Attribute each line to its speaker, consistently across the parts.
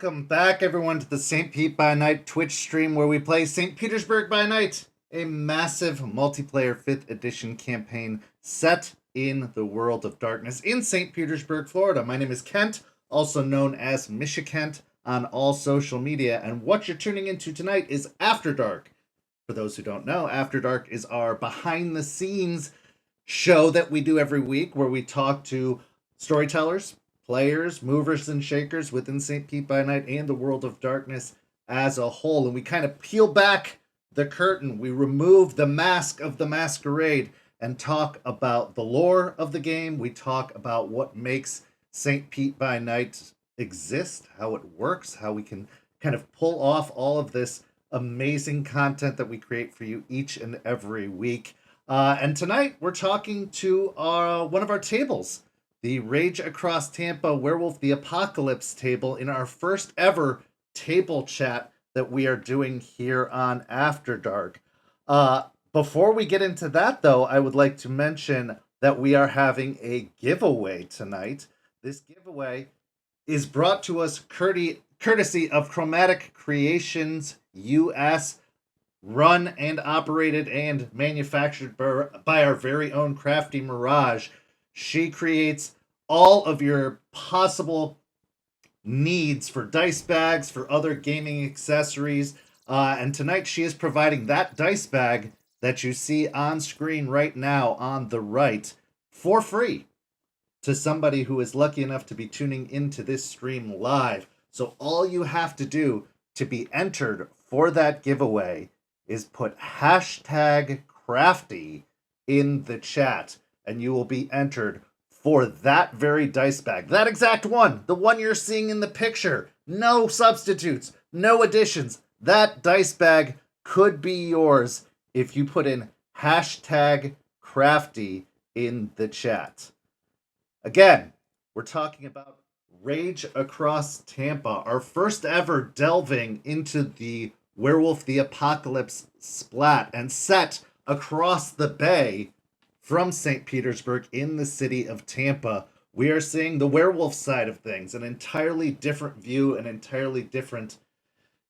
Speaker 1: Welcome back, everyone, to the St. Pete by Night Twitch stream where we play St. Petersburg by Night, a massive multiplayer 5th edition campaign set in the world of darkness in St. Petersburg, Florida. My name is Kent, also known as Misha Kent on all social media, and what you're tuning into tonight is After Dark. For those who don't know, After Dark is our behind-the-scenes show that we do every week where we talk to storytellers, players, movers, and shakers within St. Pete by Night and the world of darkness as a whole. And we kind of peel back the curtain. We remove the mask of the masquerade and talk about the lore of the game. We talk about what makes St. Pete by Night exist, how it works, how we can kind of pull off all of this amazing content that we create for you each and every week. And tonight we're talking to one of our tables, the Rage Across Tampa Werewolf the Apocalypse table, in our first ever table chat that we are doing here on After Dark. Before we get into that, though, I would like to mention that we are having a giveaway tonight. This giveaway is brought to us courtesy of Chromatic Creations US, run and operated and manufactured by our very own Crafty Mirage. She creates all of your possible needs for dice bags, for other gaming accessories, and tonight she is providing that dice bag that you see on screen right now on the right for free to somebody who is lucky enough to be tuning into this stream live. So all you have to do to be entered for that giveaway is put hashtag crafty in the chat, and you will be entered for that very dice bag. That exact one, the one you're seeing in the picture. No substitutes, no additions. That dice bag could be yours if you put in hashtag crafty in the chat. Again, we're talking about Rage Across Tampa, our first ever delving into the Werewolf the Apocalypse splat and set across the bay from St. Petersburg in the city of Tampa. We are seeing the werewolf side of things, an entirely different view, an entirely different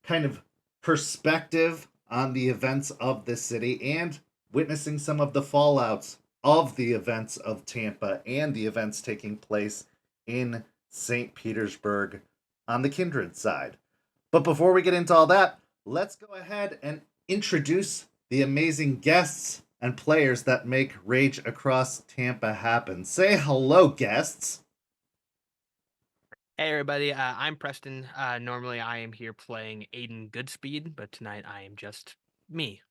Speaker 1: kind of perspective on the events of this city, and witnessing some of the fallouts of the events of Tampa and the events taking place in St. Petersburg on the Kindred side. But before we get into all that, let's go ahead and introduce the amazing guests and players that make Rage Across Tampa happen. Say hello, guests.
Speaker 2: Hey everybody, I'm Preston. Normally I am here playing Aiden Goodspeed, but tonight I am just me.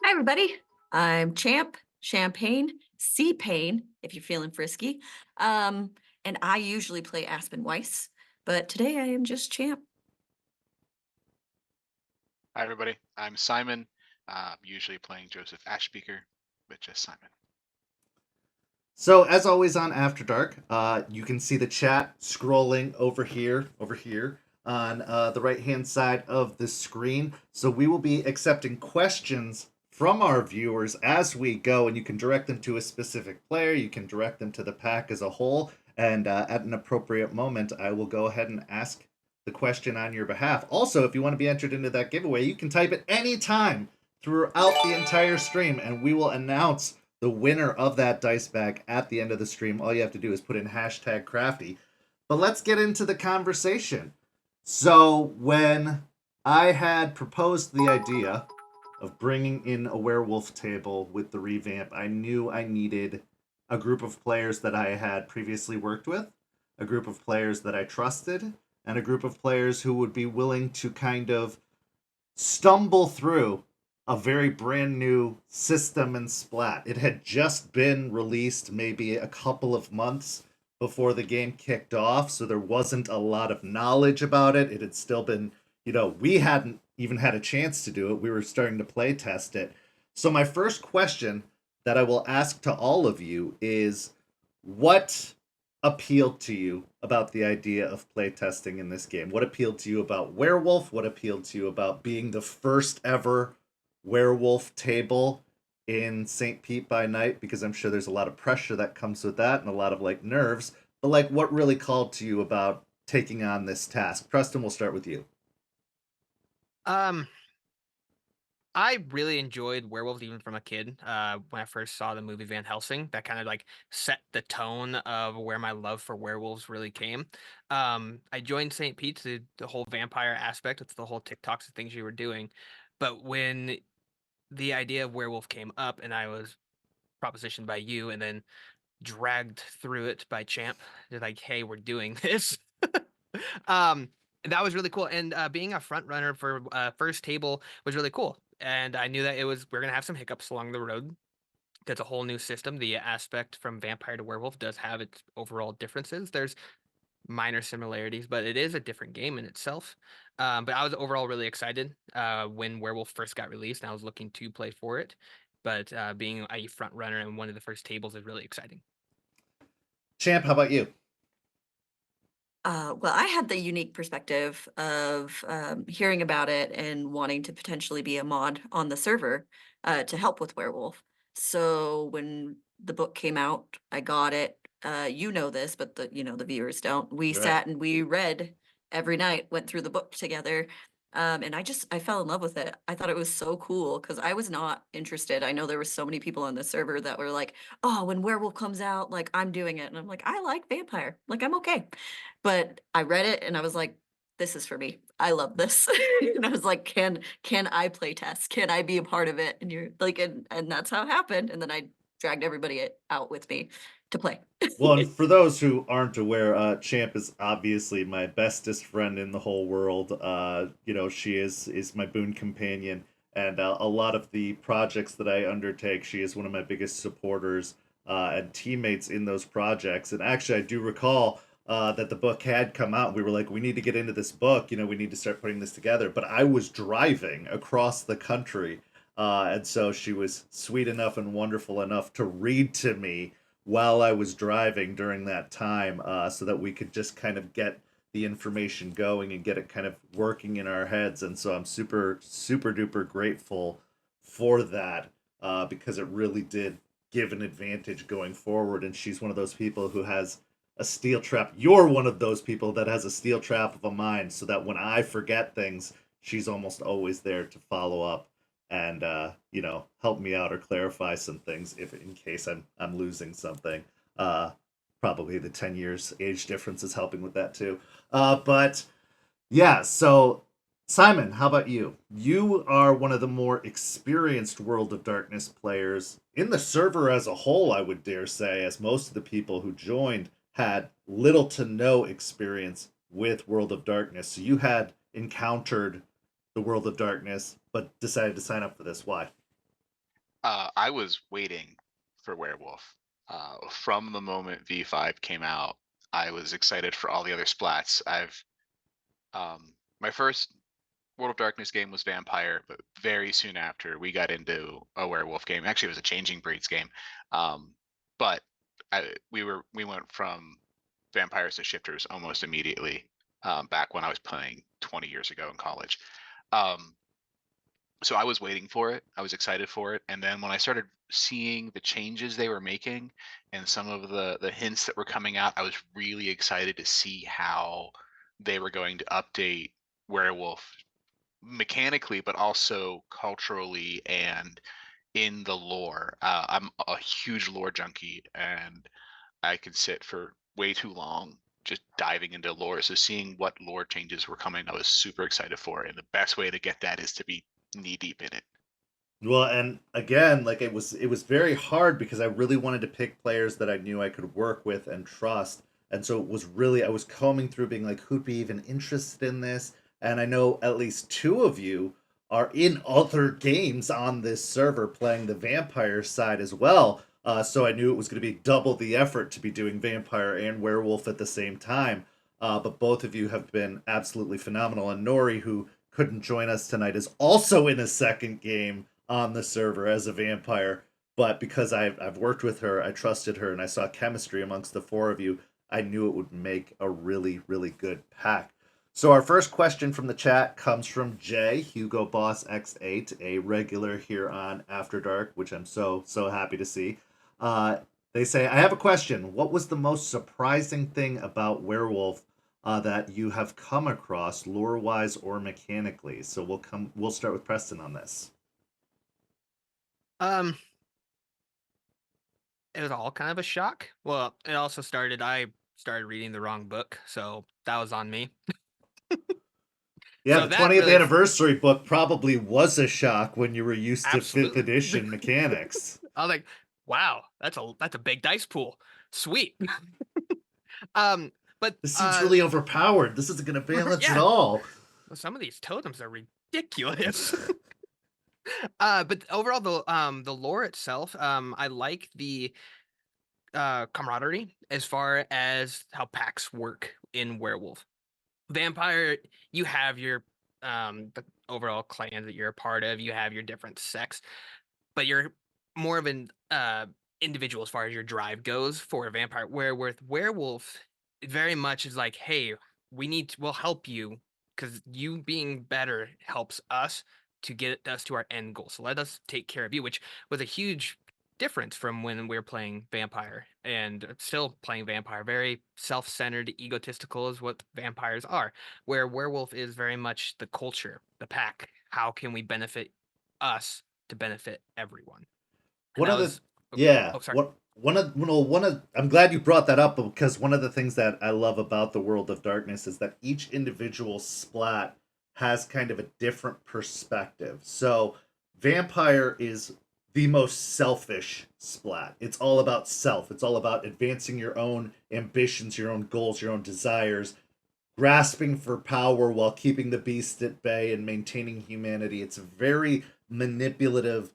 Speaker 3: Hi everybody, I'm Champ, Champagne, C-Pain, if you're feeling frisky. And I usually play Aspen Weiss, but today I am just Champ.
Speaker 4: Hi everybody, I'm Simon, usually playing Joseph Ashbeaker, but just Simon.
Speaker 1: So, as always on After Dark, you can see the chat scrolling over here on the right-hand side of the screen. So we will be accepting questions from our viewers as we go, and you can direct them to a specific player, you can direct them to the pack as a whole, and at an appropriate moment, I will go ahead and ask the question on your behalf. Also, if you want to be entered into that giveaway, you can type it anytime throughout the entire stream, and we will announce the winner of that dice bag at the end of the stream. All you have to do is put in hashtag crafty. But let's get into the conversation. So when I had proposed the idea of bringing in a werewolf table with the revamp, I knew I needed a group of players that I had previously worked with, a group of players that I trusted, and a group of players who would be willing to kind of stumble through a very brand new system and splat. It had just been released maybe a couple of months before the game kicked off, so there wasn't a lot of knowledge about it. It had still been, we hadn't even had a chance to do it. We were starting to play test it. So my first question that I will ask to all of you is, what appealed to you about the idea of playtesting in this game? What appealed to you about Werewolf? What appealed to you about being the first ever werewolf table in St. Pete by Night? Because I'm sure there's a lot of pressure that comes with that and a lot of nerves. But what really called to you about taking on this task? Preston, we'll start with you.
Speaker 2: Um, I really enjoyed Werewolf even from a kid. When I first saw the movie Van Helsing, that kind of like set the tone of where my love for werewolves really came. I joined St. Pete's, the whole vampire aspect, it's the whole TikToks and things you were doing. But when the idea of werewolf came up and I was propositioned by you and then dragged through it by Champ, they're like, hey, we're doing this. um, that was really cool. And being a front runner for first table was really cool. And I knew that we're gonna have some hiccups along the road. That's a whole new system. The aspect from vampire to werewolf does have its overall differences. There's minor similarities, but it is a different game in itself. But I was overall really excited when Werewolf first got released, and I was looking to play for it. But being a front runner in one of the first tables is really exciting.
Speaker 1: Champ, how about you?
Speaker 3: Well, I had the unique perspective of hearing about it and wanting to potentially be a mod on the server to help with Werewolf. So when the book came out, I got it. You know this, but the viewers don't. We
Speaker 1: Right.
Speaker 3: sat and we read every night, went through the book together. And I fell in love with it. I thought it was so cool because I was not interested. I know there were so many people on the server that were like, oh, when Werewolf comes out, like I'm doing it. And I'm like, I like vampire. Like I'm okay. But I read it and I was like, this is for me. I love this. And I was like, can I play test? Can I be a part of it? And you're like, and that's how it happened. And then I dragged everybody out with me to play.
Speaker 1: Well, and for those who aren't aware, Champ is obviously my bestest friend in the whole world. She is my boon companion, and a lot of the projects that I undertake, she is one of my biggest supporters and teammates in those projects. And actually, I do recall that the book had come out. We were like, we need to get into this book. We need to start putting this together. But I was driving across the country, and so she was sweet enough and wonderful enough to read to me while I was driving during that time, so that we could just kind of get the information going and get it kind of working in our heads. And so I'm super, super duper grateful for that, because it really did give an advantage going forward. And she's one of those people who has a steel trap. You're one of those people that has a steel trap of a mind, so that when I forget things, she's almost always there to follow up and help me out or clarify some things if in case I'm losing something. Probably the 10 years age difference is helping with that too. But yeah, so Simon, how about you? You are one of the more experienced World of Darkness players in the server as a whole, I would dare say, as most of the people who joined had little to no experience with World of Darkness. So you had encountered the World of Darkness, but decided to sign up for this. Why?
Speaker 4: I was waiting for Werewolf. From the moment V5 came out, I was excited for all the other splats. My first World of Darkness game was Vampire, but very soon after we got into a Werewolf game. Actually, it was a Changing Breeds game. But we went from vampires to shifters almost immediately. Back when I was playing 20 years ago in college. So I was waiting for it. I was excited for it. And then when I started seeing the changes they were making and some of the hints that were coming out, I was really excited to see how they were going to update Werewolf mechanically, but also culturally and in the lore. I'm a huge lore junkie, and I could sit for way too long just diving into lore. So seeing what lore changes were coming, I was super excited for. And the best way to get that is to be knee deep in it.
Speaker 1: Well, and again, like it was very hard because I really wanted to pick players that I knew I could work with and trust. And so it was really I was combing through being like, who'd be even interested in this? And I know at least two of you are in other games on this server playing the vampire side as well. So I knew it was going to be double the effort to be doing vampire and werewolf at the same time. But both of you have been absolutely phenomenal. And Nori, who couldn't join us tonight, is also in a second game on the server as a vampire. But because I've worked with her, I trusted her, and I saw chemistry amongst the four of you, I knew it would make a really, really good pack. So our first question from the chat comes from Jay, Hugo Boss X8, a regular here on After Dark, which I'm so happy to see. They say, I have a question. What was the most surprising thing about Werewolf that you have come across, lore-wise or mechanically. So we'll start with Preston on this.
Speaker 2: Um, it was all kind of a shock. Well, I started reading the wrong book, so that was on me.
Speaker 1: Yeah,
Speaker 2: So
Speaker 1: the
Speaker 2: that
Speaker 1: 20th
Speaker 2: really
Speaker 1: anniversary book probably was a shock when you were used to 5th
Speaker 2: absolutely.
Speaker 1: edition mechanics.
Speaker 2: I was like, wow, that's a big dice pool. Sweet. Um, but
Speaker 1: This seems really overpowered. This isn't going to balance at
Speaker 2: yeah,
Speaker 1: all.
Speaker 2: some of these totems are ridiculous. But overall, the lore itself, I like the camaraderie as far as how packs work in Werewolf. Vampire, you have your the overall clan that you're a part of. You have your different sects, but you're more of an individual as far as your drive goes for a vampire. Where with werewolf, it very much is like, hey, we'll help you because you being better helps us to get us to our end goal. So let us take care of you, which was a huge difference from when we were playing vampire and still playing vampire. Very self-centered, egotistical is what vampires are. Where werewolf is very much the culture, the pack. How can we benefit us to benefit everyone? And
Speaker 1: One
Speaker 2: that
Speaker 1: of the
Speaker 2: was
Speaker 1: yeah,
Speaker 2: oh sorry.
Speaker 1: what one of I'm glad you brought that up because one of the things that I love about the World of Darkness is that each individual splat has kind of a different perspective. So, Vampire is the most selfish splat. It's all about self. It's all about advancing your own ambitions, your own goals, your own desires, grasping for power while keeping the beast at bay and maintaining humanity. It's a very manipulative,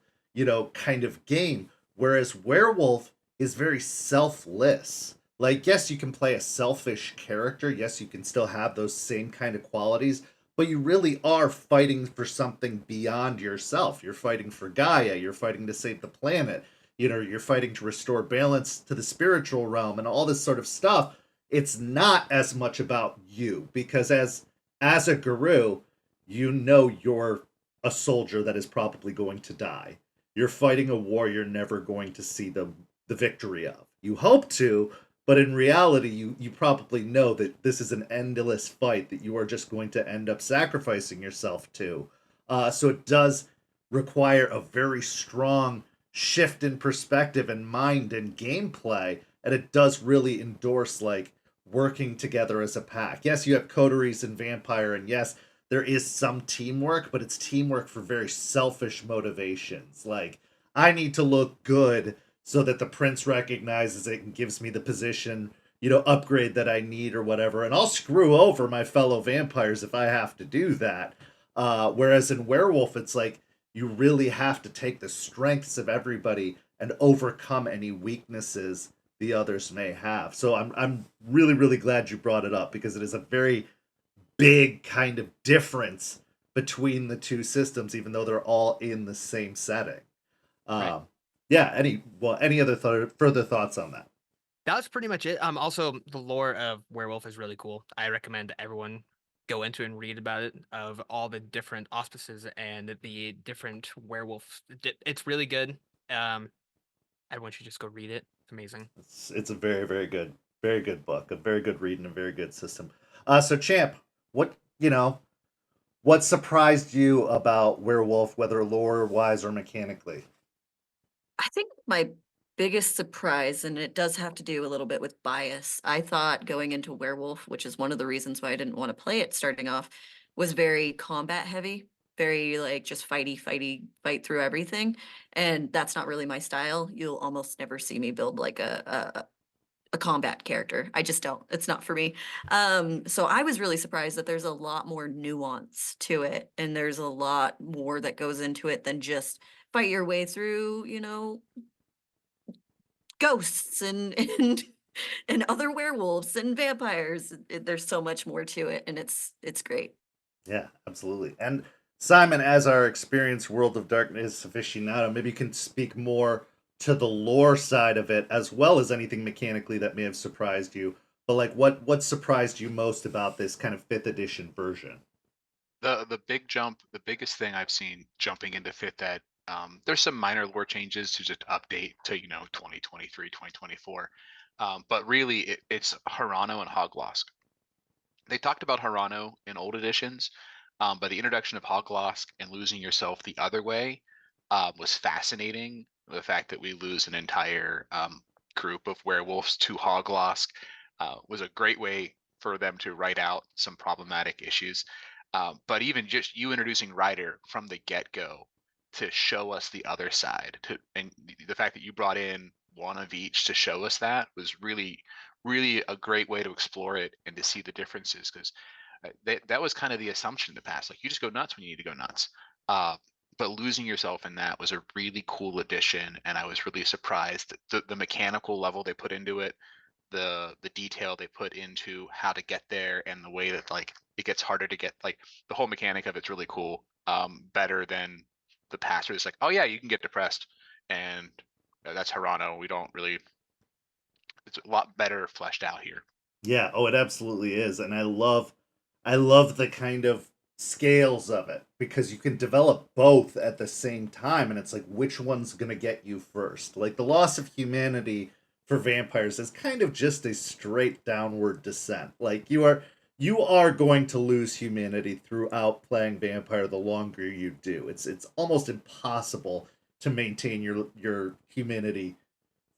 Speaker 1: kind of game. Whereas Werewolf is very selfless. Like, yes, you can play a selfish character. Yes, you can still have those same kind of qualities, but you really are fighting for something beyond yourself. You're fighting for Gaia. You're fighting to save the planet. You're fighting to restore balance to the spiritual realm and all this sort of stuff. It's not as much about you because as a guru, you're a soldier that is probably going to die. You're fighting a war you're never going to see the victory of. You hope to, but in reality you probably know that this is an endless fight that you are just going to end up sacrificing yourself to. So it does require a very strong shift in perspective and mind and gameplay, and it does really endorse like working together as a pack. Yes, you have coteries and vampire, and yes, there is some teamwork, but it's teamwork for very selfish motivations. Like, I need to look good so that the prince recognizes it and gives me the position, upgrade that I need or whatever. And I'll screw over my fellow vampires if I have to do that. Whereas in Werewolf, it's like you really have to take the strengths of everybody and overcome any weaknesses the others may have. So I'm really really glad you brought it up because it is a very big kind of difference between the two systems, even though they're all in the same setting.
Speaker 2: Right.
Speaker 1: Yeah. Any other further thoughts on that?
Speaker 2: That was pretty much it. Also the lore of Werewolf is really cool. I recommend everyone go into and read about it of all the different auspices and the different werewolves. It's really good. Everyone should just go read it. It's amazing.
Speaker 1: It's a very good book, a very good read, and a very good system. So Champ, what what surprised you about Werewolf, whether lore wise or mechanically?
Speaker 3: I think my biggest surprise, and it does have to do a little bit with bias, I thought going into Werewolf, which is one of the reasons why I didn't want to play it starting off, was very combat heavy, very like just fighty, fight through everything. And that's not really my style. You'll almost never see me build like a combat character. I just don't. It's not for me. So I was really surprised that there's a lot more nuance to it, and there's a lot more that goes into it than just fight your way through, ghosts and and other werewolves and vampires. There's so much more to it, and it's great.
Speaker 1: Yeah, absolutely. And Simon, as our experienced World of Darkness aficionado, maybe you can speak more to the lore side of it as well as anything mechanically that may have surprised you. But like what surprised you most about this kind of 5th edition version?
Speaker 4: The biggest thing I've seen jumping into fifth ed, there's some minor lore changes to just update to 2023, 2024, but really it's Harano and Hoglosk. They talked about Harano in old editions, but the introduction of Hoglosk and losing yourself the other way was fascinating. The fact that we lose an entire group of werewolves to Hoglosk was a great way for them to write out some problematic issues. But even just you introducing Ryder from the get-go to show us the other side, and the fact that you brought in one of each to show us that was really a great way to explore it and to see the differences, because that was kind of the assumption in the past, like you just go nuts when you need to go nuts. But losing yourself in that was a really cool addition, and I was really surprised that the mechanical level they put into it, the detail they put into how to get there, and the way that like it gets harder to get, like the whole mechanic of it's really cool. Better than the past where it's like, oh yeah, you can get depressed, and that's Harano. We don't really. It's a lot better fleshed out here.
Speaker 1: Yeah, oh, it absolutely is, and I love the kind of scales of it because you can develop both at the same time, and it's like which one's gonna get you first. Like the loss of humanity for vampires is kind of just a straight downward descent. Like you are going to lose humanity throughout playing vampire the longer you do. It's almost impossible to maintain your humanity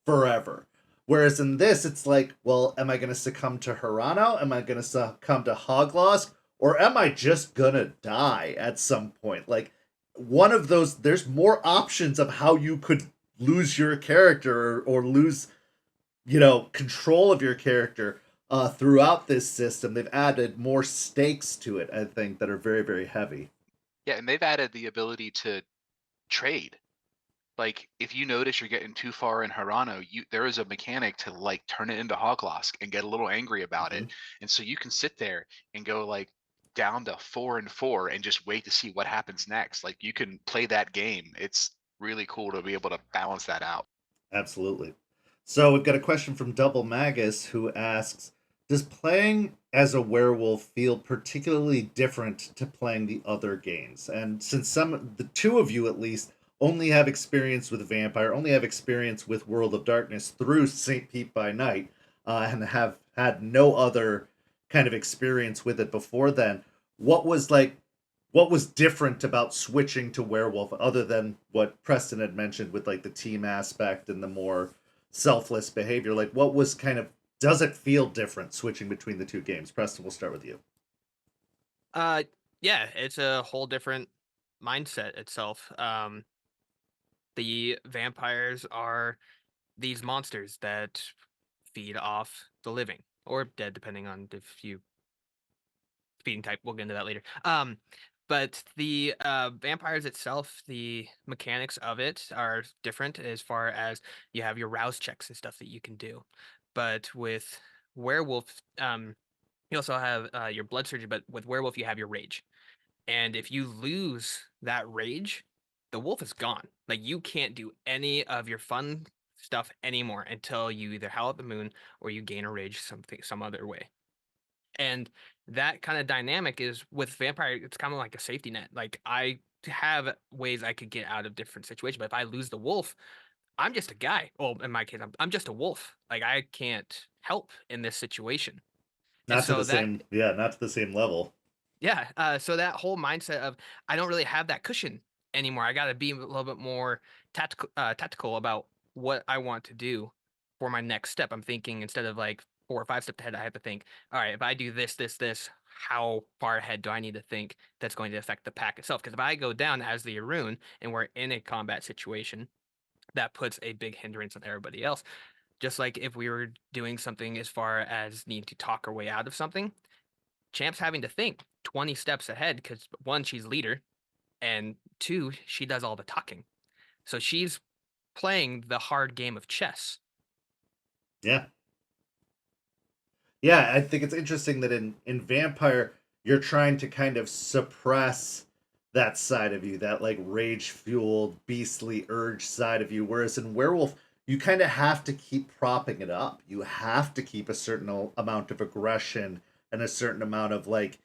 Speaker 1: forever. Whereas in this, it's like, well, am I going to succumb to Hirano? Am I going to succumb to Hoglosk? Or am I just going to die at some point? Like, one of those, there's more options of how you could lose your character or lose, control of your character throughout this system. They've added more stakes to it, I think, that are very, very heavy.
Speaker 4: Yeah, and they've added the ability to trade. Like if you notice you're getting too far in Harano, there is a mechanic to like turn it into Hoglosk and get a little angry about it. And so you can sit there and go like down to 4 and 4 and just wait to see what happens next. Like you can play that game. It's really cool to be able to balance that out.
Speaker 1: Absolutely. So we've got a question from Double Magus who asks, does playing as a werewolf feel particularly different to playing the other games? And since the two of you at least only have experience with Vampire, only have experience with World of Darkness through St. Pete by Night, and have had no other kind of experience with it before then, what was different about switching to Werewolf other than what Preston had mentioned with like the team aspect and the more selfless behavior? Like what was does it feel different switching between the two games? Preston, we'll start with you.
Speaker 2: Yeah, it's a whole different mindset itself. The vampires are these monsters that feed off the living or dead, depending on if you feeding type. We'll get into that later. But the vampires itself, the mechanics of it are different as far as you have your rouse checks and stuff that you can do. But with werewolf, you also have your blood surgery. But with werewolf, you have your rage. And if you lose that rage, the wolf is gone. Like you can't do any of your fun stuff anymore until you either howl at the moon or you gain a rage some other way. And that kind of dynamic is with vampire, it's kind of like a safety net. Like I have ways I could get out of different situations, but if I lose the wolf, I'm just a guy. Well, in my case, I'm just a wolf. Like I can't help in this situation. And
Speaker 1: Not to
Speaker 2: so
Speaker 1: the same, yeah, not to the same level.
Speaker 2: yeah, so that whole mindset of I don't really have that cushion anymore. I got to be a little bit more tactical about what I want to do for my next step. I'm thinking instead of like 4 or 5 steps ahead, I have to think, all right, if I do this, how far ahead do I need to think that's going to affect the pack itself? Because if I go down as the Arun and we're in a combat situation, that puts a big hindrance on everybody else. Just like if we were doing something as far as needing to talk our way out of something, Champ's having to think 20 steps ahead because one, she's leader, and two, she does all the talking. So she's playing the hard game of chess.
Speaker 1: Yeah. Yeah, I think it's interesting that in Vampire, you're trying to kind of suppress that side of you, that like rage fueled, beastly urge side of you. Whereas in Werewolf, you kind of have to keep propping it up. You have to keep a certain amount of aggression and a certain amount of like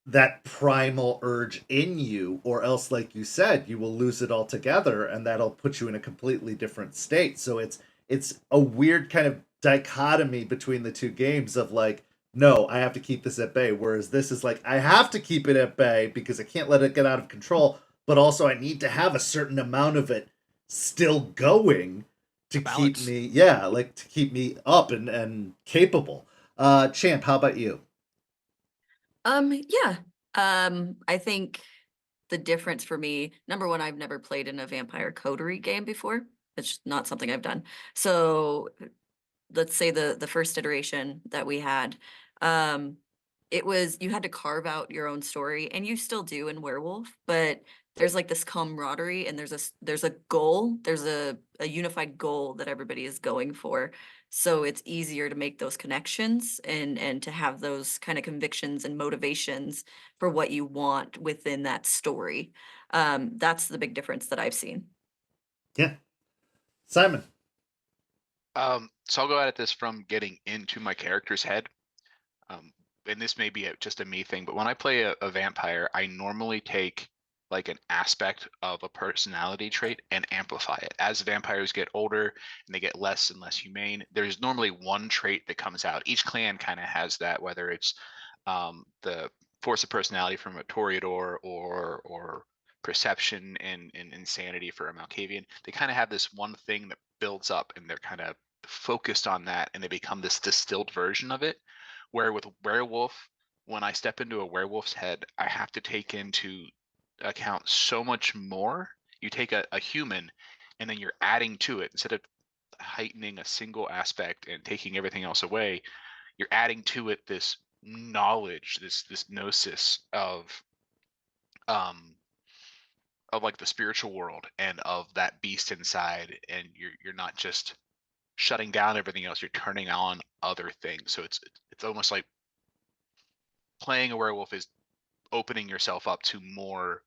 Speaker 1: that primal urge in you, or else, like you said, you will lose it altogether, and that'll put you in a completely different state. So it's a weird kind of dichotomy between the two games of like no, I have to keep this at bay. Whereas this is like, I have to keep it at bay because I can't let it get out of control, but also I need to have a certain amount of it still going to keep
Speaker 2: Balance.
Speaker 1: me, yeah, like to keep me up and capable. Champ, how about you?
Speaker 3: Yeah. I think the difference for me, number one, I've never played in a vampire coterie game before. It's not something I've done. So let's say the first iteration that we had, um, it was you had to carve out your own story, and you still do in Werewolf, but there's like this camaraderie, and there's a goal, there's a unified goal that everybody is going for. So it's easier to make those connections and to have those kind of convictions and motivations for what you want within that story. That's the big difference that I've seen.
Speaker 1: Yeah. Simon.
Speaker 4: So I'll go at this from getting into my character's head. And this may be just a me thing, but when I play a vampire, I normally take like an aspect of a personality trait and amplify it. As vampires get older and they get less and less humane, there's normally one trait that comes out. Each clan kind of has that, whether it's the force of personality from a Toreador or perception and insanity for a Malkavian. They kind of have this one thing that builds up, and they're kind of focused on that, and they become this distilled version of it. Where with werewolf, when I step into a werewolf's head, I have to take into account so much more. You take a human, and then you're adding to it instead of heightening a single aspect and taking everything else away. You're adding to it this knowledge, this gnosis um of like the spiritual world and of that beast inside, and you're not just shutting down everything else, you're turning on other things. So it's almost like playing a werewolf is opening yourself up to more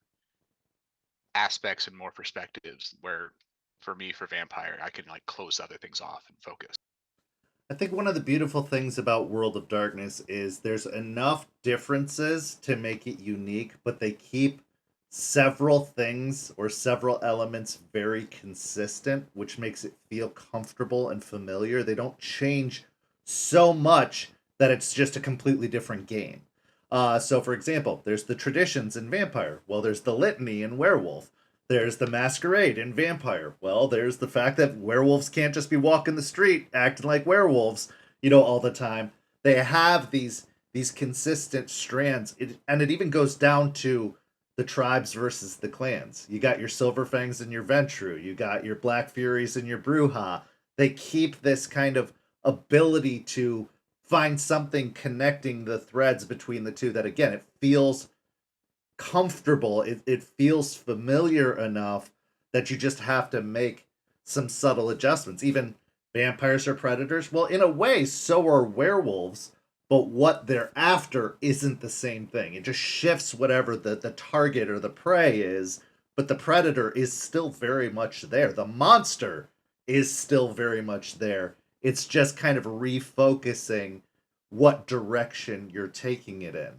Speaker 4: aspects and more perspectives, where for me, for vampire, I can like close other things off and focus.
Speaker 1: I think one of the beautiful things about World of Darkness is there's enough differences to make it unique, but they keep several things or several elements very consistent, which makes it feel comfortable and familiar. They don't change so much that it's just a completely different game. So, for example, there's the traditions in Vampire. Well, there's the litany in Werewolf. There's the masquerade in Vampire. Well, there's the fact that werewolves can't just be walking the street acting like werewolves, all the time. They have these consistent strands, and it even goes down to the tribes versus the clans. You got your Silverfangs and your Ventru. You got your Black Furies and your Bruja. They keep this kind of ability to find something connecting the threads between the two that, again, it feels comfortable. It feels familiar enough that you just have to make some subtle adjustments. Even vampires are predators. Well, in a way, so are werewolves, but what they're after isn't the same thing. It just shifts whatever the target or the prey is, but the predator is still very much there. The monster is still very much there. It's just kind of refocusing what direction you're taking it in.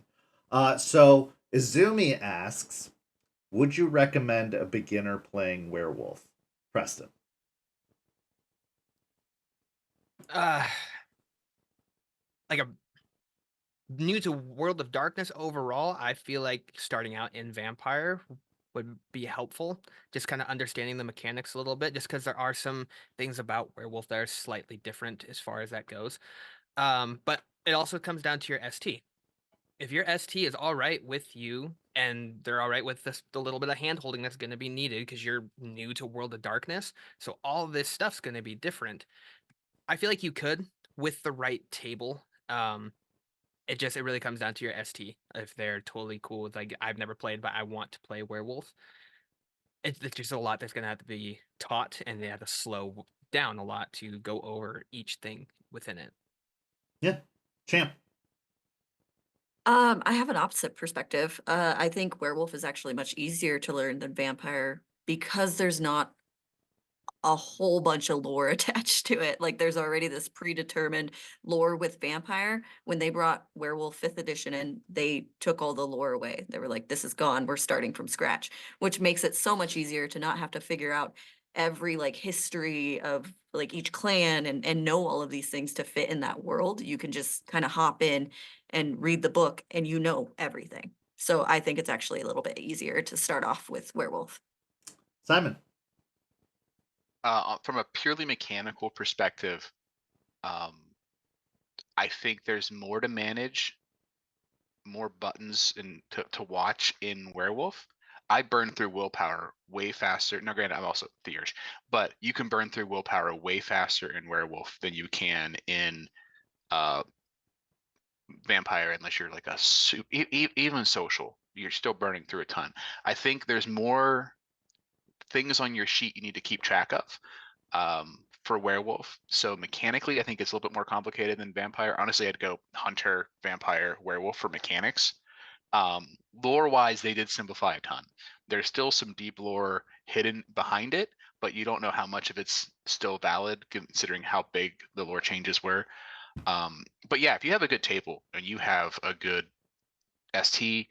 Speaker 1: So Izumi asks, would you recommend a beginner playing werewolf? Preston.
Speaker 2: Like a new to World of Darkness overall, I feel like starting out in Vampire would be helpful. Just kind of understanding the mechanics a little bit, just because there are some things about Werewolf that are slightly different as far as that goes. But it also comes down to your ST. If your ST is all right with you and they're all right with the little bit of hand holding that's going to be needed because you're new to World of Darkness, so all this stuff's going to be different. I feel like you could with the right table. It really comes down to your ST. If they're totally cool with, like, I've never played, but I want to play Werewolf. It's just a lot that's going to have to be taught, and they have to slow down a lot to go over each thing within it.
Speaker 1: Yeah. Champ.
Speaker 3: I have an opposite perspective. I think werewolf is actually much easier to learn than vampire because there's not a whole bunch of lore attached to it. Like there's already this predetermined lore with vampire. When they brought Werewolf 5th edition in, they took all the lore away. They were like, this is gone. We're starting from scratch, which makes it so much easier to not have to figure out every like history of like each clan and know all of these things to fit in that world. You can just kind of hop in and read the book and you know everything. So I think it's actually a little bit easier to start off with Werewolf.
Speaker 1: Simon.
Speaker 4: From a purely mechanical perspective, um, I think there's more to manage, more buttons and to watch in Werewolf. I burn through willpower way faster. Now, granted, I'm also Theurge, but you can burn through willpower way faster in Werewolf than you can in uh, Vampire, unless you're like a even social. You're still burning through a ton. I think there's more things on your sheet you need to keep track of for Werewolf. So mechanically, I think it's a little bit more complicated than Vampire. Honestly, I'd go Hunter, Vampire, Werewolf for mechanics. Lore wise, they did simplify a ton. There's still some deep lore hidden behind it, but you don't know how much of it's still valid considering how big the lore changes were. But yeah, if you have a good table and you have a good ST,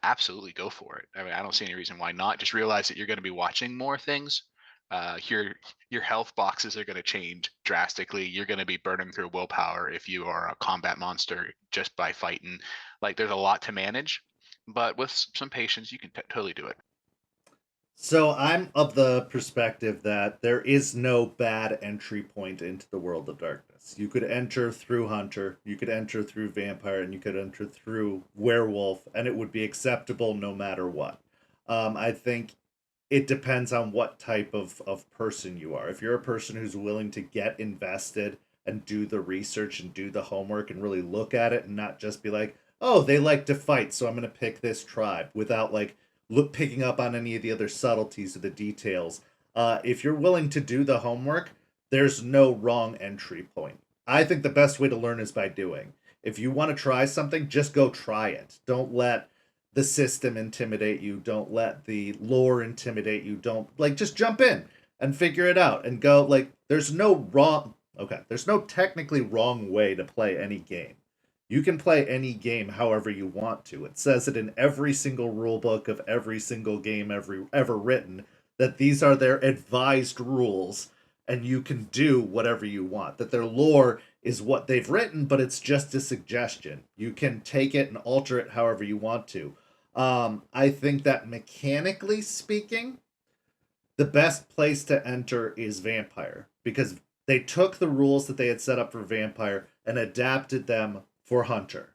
Speaker 4: absolutely go for it. I mean, I don't see any reason why not. Just realize that you're going to be watching more things. Your health boxes are going to change drastically. You're going to be burning through willpower if you are a combat monster just by fighting. Like, there's a lot to manage, but with some patience, you can totally do it.
Speaker 1: So I'm of the perspective that there is no bad entry point into the world of darkness. You could enter through Hunter, you could enter through Vampire, and you could enter through Werewolf, and it would be acceptable no matter what. I think it depends on what type of person you are. If you're a person who's willing to get invested and do the research and do the homework and really look at it and not just be like, oh, they like to fight, so I'm going to pick this tribe without like picking up on any of the other subtleties or the details. If you're willing to do the homework, there's no wrong entry point. I think the best way to learn is by doing. If you want to try something, just go try it. Don't let the system intimidate you. Don't let the lore intimidate you. Don't like just jump in and figure it out and go like there's no wrong there's no technically wrong way to play any game. You can play any game however you want to. It says it in every single rule book of every single game ever written that these are their advised rules and you can do whatever you want. That their lore is what they've written, but it's just a suggestion. You can take it and alter it however you want to. I think that mechanically speaking, the best place to enter is Vampire because they took the rules that they had set up for Vampire and adapted them for Hunter.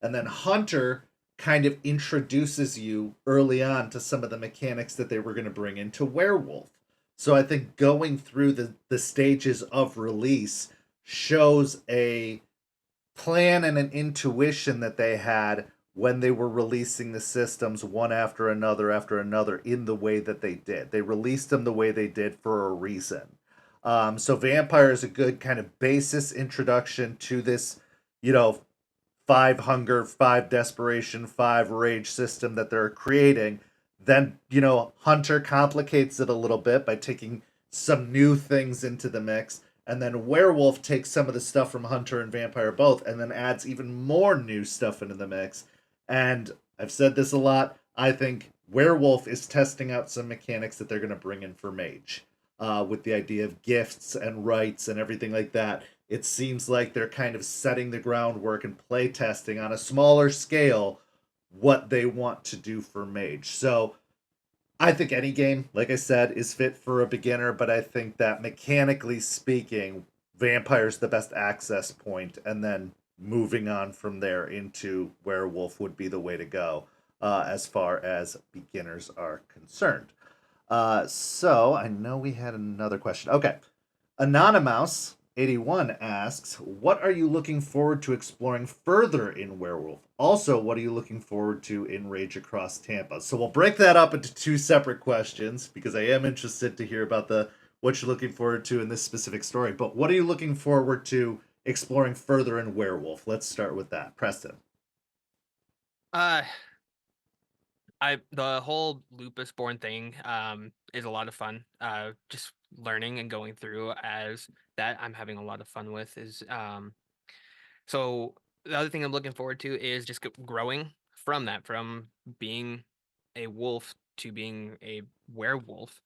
Speaker 1: And then Hunter kind of introduces you early on to some of the mechanics that they were going to bring into Werewolf. So I think going through the stages of release shows a plan and an intuition that they had when they were releasing the systems one after another in the way that they did. They released them the way they did for a reason. So Vampire is a good kind of basis introduction to this, 5 hunger, 5 desperation, 5 rage system that they're creating. Then, Hunter complicates it a little bit by taking some new things into the mix. And then Werewolf takes some of the stuff from Hunter and Vampire both and then adds even more new stuff into the mix. And I've said this a lot. I think Werewolf is testing out some mechanics that they're going to bring in for Mage. With the idea of gifts and rights and everything like that. It seems like they're kind of setting the groundwork and play testing on a smaller scale what they want to do for Mage. So I think any game, like I said, is fit for a beginner, but I think that mechanically speaking, Vampire's the best access point, and then moving on from there into Werewolf would be the way to go as far as beginners are concerned. So I know we had another question. Okay. Anonymous81 asks, what are you looking forward to exploring further in Werewolf? Also, what are you looking forward to in Rage Across Tampa? So we'll break that up into 2 separate questions because I am interested to hear about what you're looking forward to in this specific story. But what are you looking forward to exploring further in Werewolf? Let's start with that. Preston.
Speaker 2: The whole lupus born thing is a lot of fun. Just learning and going through as that I'm having a lot of fun with is so the other thing I'm looking forward to is just growing from that, from being a wolf to being a werewolf.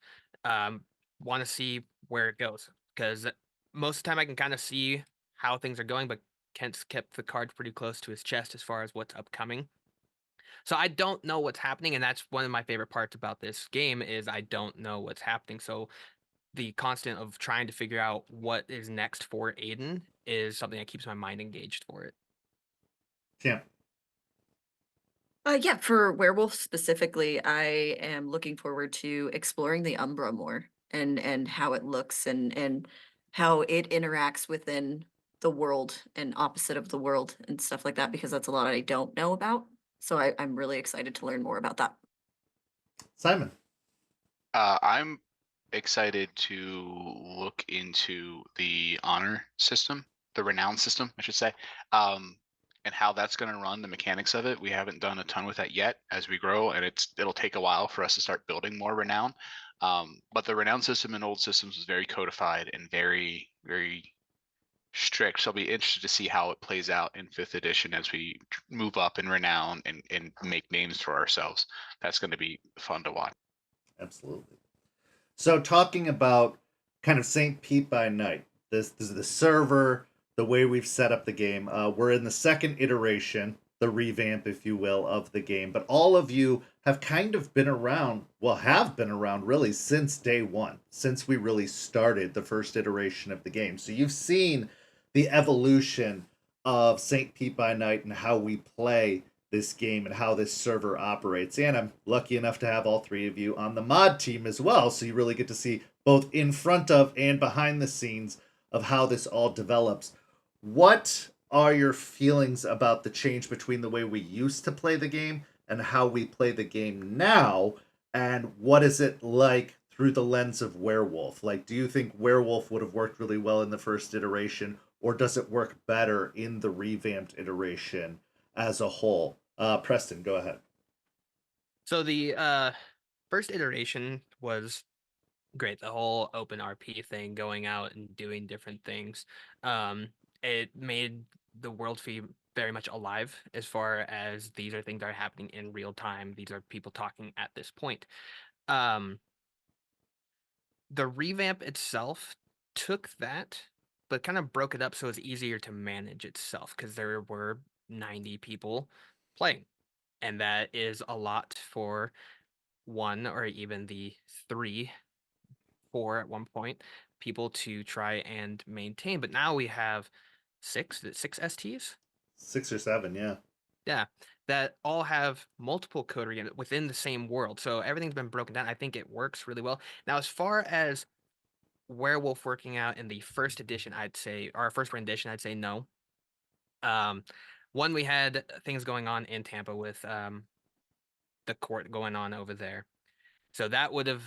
Speaker 2: want to see where it goes, because most of the time I can kind of see how things are going, but Kent's kept the cards pretty close to his chest as far as what's upcoming. So I don't know what's happening, and that's one of my favorite parts about this game is I don't know what's happening. So the constant of trying to figure out what is next for Aiden is something that keeps my mind engaged for it.
Speaker 1: Yeah.
Speaker 3: Yeah, for Werewolf specifically, I am looking forward to exploring the Umbra more and how it looks and how it interacts within the world and opposite of the world and stuff like that, because that's a lot I don't know about. So I'm really excited to learn more about that.
Speaker 1: Simon.
Speaker 4: I'm excited to look into the honor system, the renown system, I should say, and how that's going to run, the mechanics of it. We haven't done a ton with that yet as we grow, and it'll take a while for us to start building more renown. But the renown system in old systems was very codified and very, very strict. So I'll be interested to see how it plays out in 5th edition as we move up in renown and make names for ourselves. That's going to be fun to watch.
Speaker 1: Absolutely. So talking about kind of St. Pete by Night, this is the server, the way we've set up the game. We're in the second iteration, the revamp, if you will, of the game. But all of you have kind of been around, well, have been around really since day one, since we really started the first iteration of the game. So you've seen the evolution of St. Pete by Night and how we play this game and how this server operates. And I'm lucky enough to have all three of you on the mod team as well, so you really get to see both in front of and behind the scenes of how this all develops. What are your feelings about the change between the way we used to play the game and how we play the game now? And what is it like through the lens of Werewolf? Like, do you think Werewolf would have worked really well in the first iteration, or does it work better in the revamped iteration as a whole? Preston, go ahead.
Speaker 2: So the first iteration was great. The whole open RP thing, going out and doing different things. It made the world feel very much alive as far as these are things that are happening in real time. These are people talking at this point. The revamp itself took that, but kind of broke it up so it's easier to manage itself because there were 90 people playing. And that is a lot for one or even the 3, 4 at one point people to try and maintain. But now we have 6 STs.
Speaker 1: 6 or 7, yeah.
Speaker 2: Yeah, that all have multiple code regions within the same world. So everything's been broken down. I think it works really well. Now, as far as Werewolf working out in the first edition, I'd say, or first rendition, I'd say no. One, we had things going on in Tampa with the court going on over there. So that would have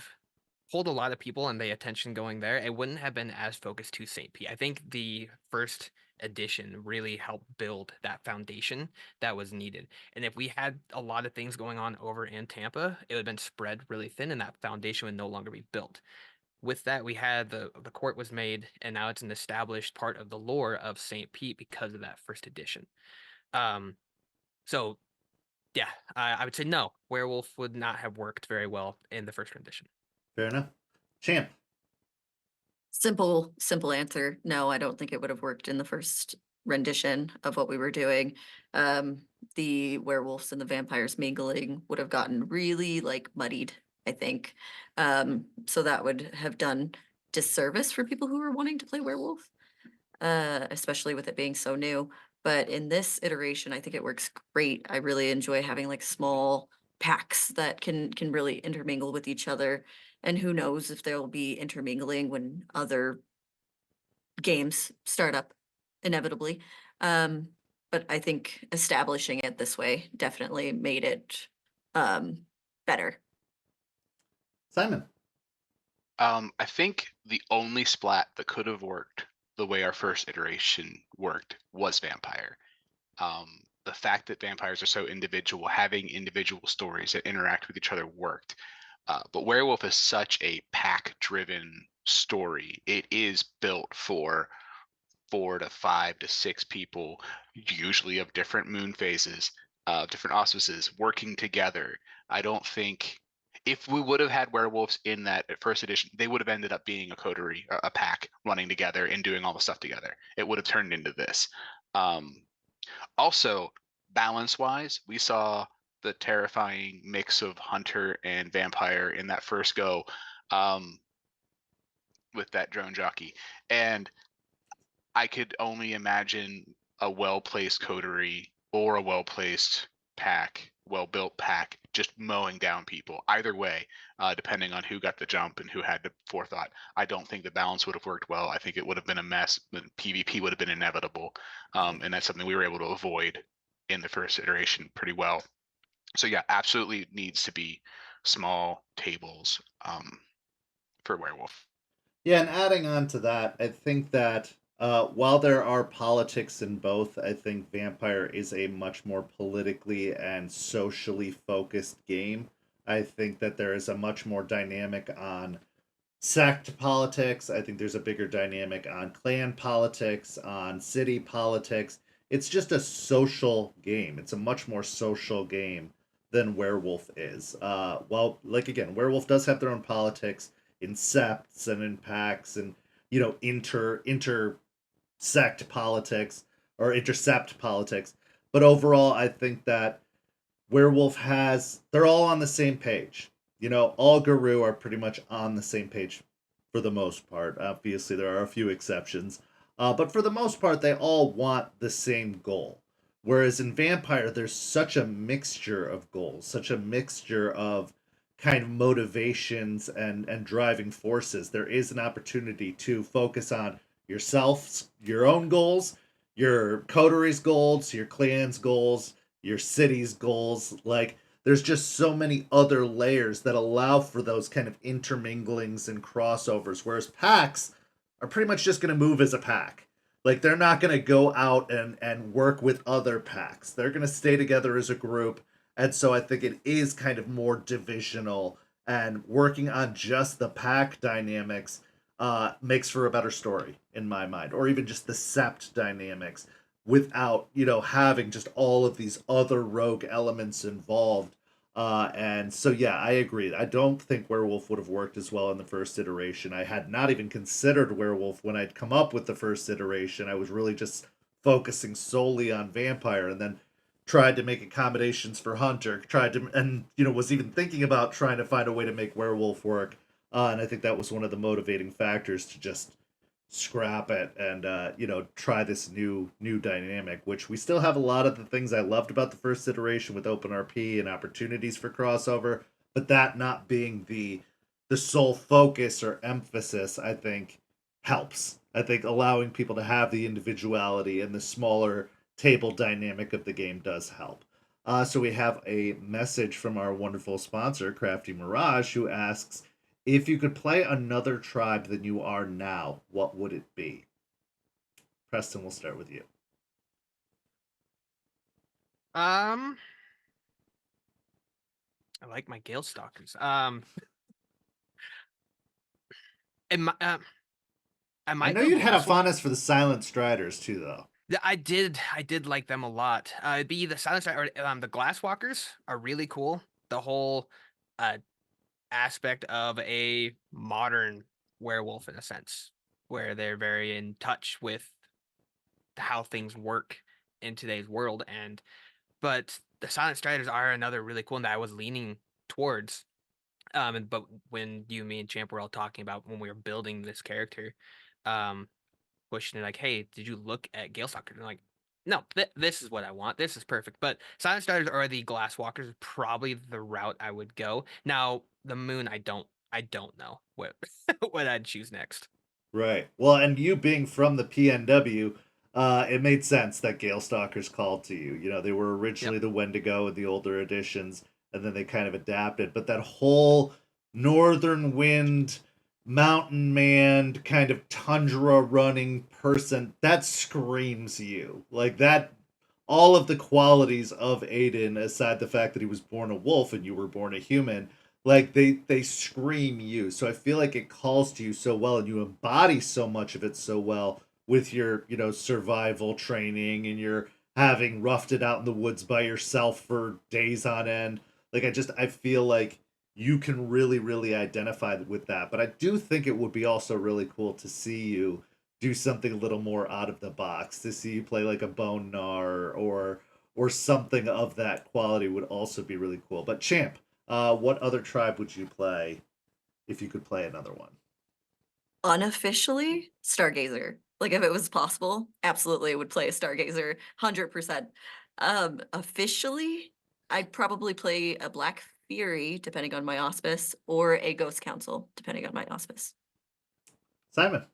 Speaker 2: pulled a lot of people and the attention going there. It wouldn't have been as focused to St. Pete. I think the first edition really helped build that foundation that was needed. And if we had a lot of things going on over in Tampa, it would have been spread really thin and that foundation would no longer be built. With that, we had the court was made, and now it's an established part of the lore of St. Pete because of that first edition. So yeah, I would say no. Werewolf would not have worked very well in the first rendition.
Speaker 1: Fair enough. Champ.
Speaker 3: Simple answer. No, I don't think it would have worked in the first rendition of what we were doing. The werewolves and the vampires mingling would have gotten really like muddied, I think. So that would have done disservice for people who were wanting to play werewolf, especially with it being so new. But in this iteration, I think it works great. I really enjoy having like small packs that can really intermingle with each other. And who knows if they'll be intermingling when other games start up inevitably. But I think establishing it this way definitely made it better.
Speaker 1: Simon.
Speaker 4: I think the only splat that could have worked the way our first iteration worked was vampire. The fact that vampires are so individual, having individual stories that interact with each other worked. But werewolf is such a pack-driven story. It is built for 4 to 5 to 6 people, usually of different moon phases, different auspices, working together. I don't think if we would have had werewolves in that first edition, they would have ended up being a coterie, a pack running together and doing all the stuff together. It would have turned into this. Also, balance-wise, we saw the terrifying mix of hunter and vampire in that first go, with that drone jockey, and I could only imagine a well-placed coterie or a well-placed pack, well-built pack, just mowing down people. Either way, depending on who got the jump and who had the forethought, I don't think the balance would have worked well. I think it would have been a mess. The PvP would have been inevitable, and that's something we were able to avoid in the first iteration pretty well. So yeah, absolutely needs to be small tables for Werewolf.
Speaker 1: Yeah, and adding on to that, I think that while there are politics in both, I think Vampire is a much more politically and socially focused game. I think that there is a much more dynamic on sect politics. I think there's a bigger dynamic on clan politics, on city politics. It's just a social game. It's a much more social game than Werewolf is. Well, like again, Werewolf does have their own politics in septs and in packs and intersect politics or intercept politics. But overall, I think that Werewolf they're all on the same page. All Guru are pretty much on the same page for the most part. Obviously, there are a few exceptions. But for the most part, they all want the same goal. Whereas in Vampire, there's such a mixture of goals, such a mixture of kind of motivations and driving forces. There is an opportunity to focus on yourself, your own goals, your coteries goals, your clan's goals, your city's goals. Like, there's just so many other layers that allow for those kind of interminglings and crossovers, whereas packs are pretty much just going to move as a pack. Like, they're not going to go out and work with other packs. They're going to stay together as a group. And so I think it is kind of more divisional, and working on just the pack dynamics makes for a better story in my mind, or even just the sept dynamics without having just all of these other rogue elements involved. And so yeah, I agree. I don't think Werewolf would have worked as well in the first iteration. I had not even considered Werewolf when I'd come up with the first iteration. I was really just focusing solely on Vampire, and then tried to make accommodations for Hunter, and was even thinking about trying to find a way to make Werewolf work. And I think that was one of the motivating factors to just scrap it and try this new dynamic, which we still have a lot of the things I loved about the first iteration with open RP and opportunities for crossover, but that not being the sole focus or emphasis, I think helps. I think allowing people to have the individuality and the smaller table dynamic of the game does help. So we have a message from our wonderful sponsor, Crafty Mirage, who asks, if you could play another tribe than you are now, what would it be? Preston, we'll start with you.
Speaker 2: I like my Gale Stalkers. I
Speaker 1: know you'd had a fondness for the Silent Striders too, though.
Speaker 2: I did like them a lot. It'd be the Silent Strider, the Glasswalkers are really cool. The whole aspect of a modern werewolf, in a sense, where they're very in touch with how things work in today's world. But the Silent Striders are another really cool one that I was leaning towards. But when me and Champ were all talking about when we were building this character, pushing it like, hey, did you look at Gale Stalkers? And I'm like, no, this is what I want. This is perfect. But Silent Striders or the Glasswalkers probably the route I would go. Now the Moon, I don't know what what I'd choose next.
Speaker 1: Right. Well, and you being from the PNW, it made sense that Gale Stalkers called to you. They were originally the Wendigo in the older editions, and then they kind of adapted. But that whole northern wind, mountain man, kind of tundra running person, that screams you. Like that, all of the qualities of Aiden, aside the fact that he was born a wolf and you were born a human, like they scream you. So I feel like it calls to you so well, and you embody so much of it so well with your survival training and your having roughed it out in the woods by yourself for days on end. Like I feel like you can really, really identify with that. But I do think it would be also really cool to see you do something a little more out of the box. To see you play like a Bone Gnar or something of that quality would also be really cool. But Champ, what other tribe would you play if you could play another one?
Speaker 3: Unofficially, Stargazer. Like if it was possible, absolutely would play a Stargazer, 100%. Officially, I'd probably play a Black Fury, depending on my auspice, or a Ghost Council, depending on my auspice.
Speaker 1: Simon.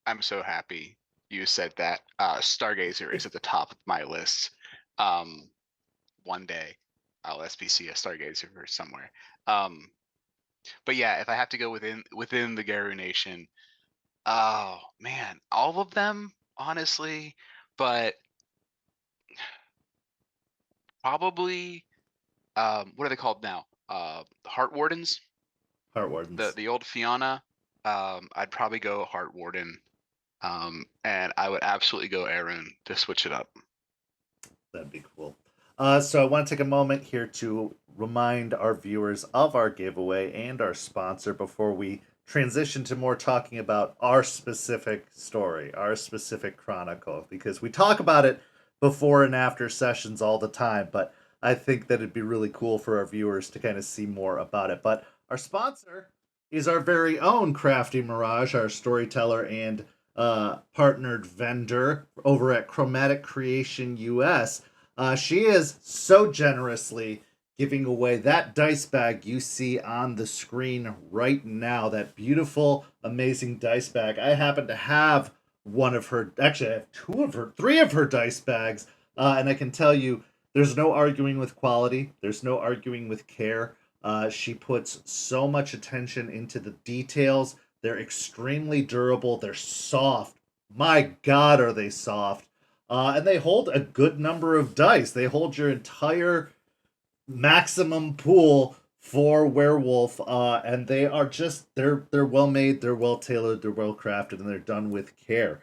Speaker 4: I'm so happy you said that. Stargazer is at the top of my list. One day I'll SPC a Stargazer or somewhere. But yeah, if I have to go within the Garu Nation, oh man, all of them, honestly, but probably what are they called now? Heart Wardens,
Speaker 1: Heart Wardens.
Speaker 4: the old Fiona. I'd probably go Heart Warden. And I would absolutely go Aaron to switch it up.
Speaker 1: That'd be cool. So I want to take a moment here to remind our viewers of our giveaway and our sponsor before we transition to more talking about our specific story, our specific chronicle, because we talk about it before and after sessions all the time, but I think that it'd be really cool for our viewers to kind of see more about it. But our sponsor is our very own Crafty Mirage, our storyteller and partnered vendor over at Chromatic Creation US. She is so generously giving away that dice bag you see on the screen right now. That beautiful, amazing dice bag. I happen to have one of her, actually, I have three of her dice bags. And I can tell you, there's no arguing with quality, there's no arguing with care. She puts so much attention into the details. They're extremely durable. They're soft. My God, are they soft. And they hold a good number of dice. They hold your entire maximum pool for Werewolf. And they are just, they're well made, they're well tailored, they're well crafted, and they're done with care.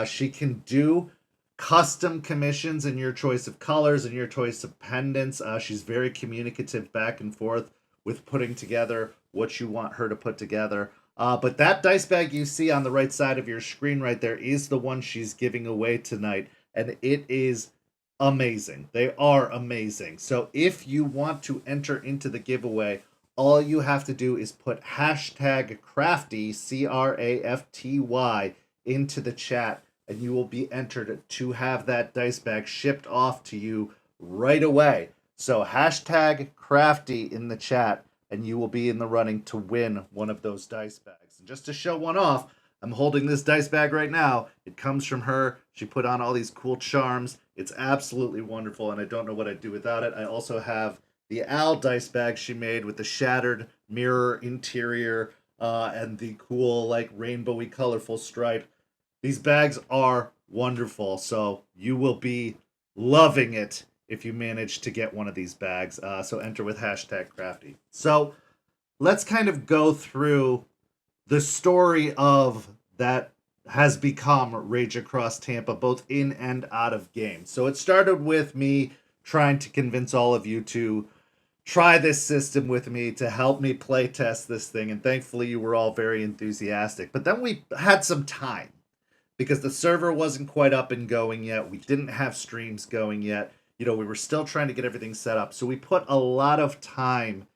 Speaker 1: She can do custom commissions in your choice of colors and your choice of pendants. She's very communicative back and forth with putting together what you want her to put together. But that dice bag you see on the right side of your screen right there is the one she's giving away tonight. And it is amazing. They are amazing. So if you want to enter into the giveaway, all you have to do is put hashtag crafty, CRAFTY, into the chat, and you will be entered to have that dice bag shipped off to you right away. So hashtag crafty in the chat, and you will be in the running to win one of those dice bags. And just to show one off, I'm holding this dice bag right now. It comes from her. She put on all these cool charms. It's absolutely wonderful, and I don't know what I'd do without it. I also have the Owl dice bag she made with the shattered mirror interior and the cool, like, rainbowy, colorful stripe. These bags are wonderful, so you will be loving it if you manage to get one of these bags. So enter with hashtag crafty. So let's kind of go through the story of that has become Rage Across Tampa, both in and out of game. So it started with me trying to convince all of you to try this system with me, to help me play test this thing, and thankfully you were all very enthusiastic. But then we had some time because the server wasn't quite up and going yet. We didn't have streams going yet. You know, we were still trying to get everything set up. So we put a lot of time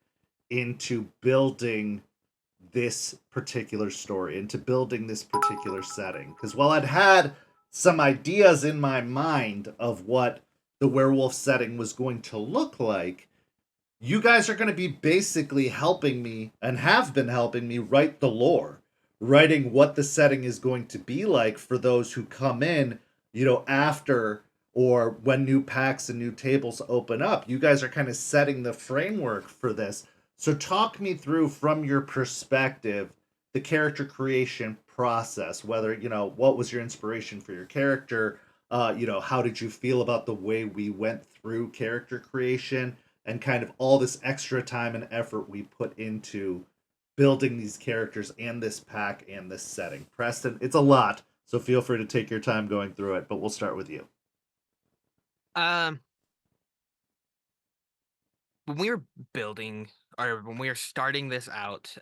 Speaker 1: into building this particular story, into building this particular setting. Because while I'd had some ideas in my mind of what the werewolf setting was going to look like, you guys are going to be basically helping me, and have been helping me, write the lore, writing what the setting is going to be like for those who come in, you know, after or when new packs and new tables open up. You guys are kind of setting the framework for this. So talk me through, from your perspective, the character creation process. Whether, you know, what was your inspiration for your character? You know, how did you feel about the way we went through character creation, and kind of all this extra time and effort we put into building these characters and this pack and this setting? Preston, it's a lot, so feel free to take your time going through it, but we'll start with you.
Speaker 2: When we were building or when we were starting this out,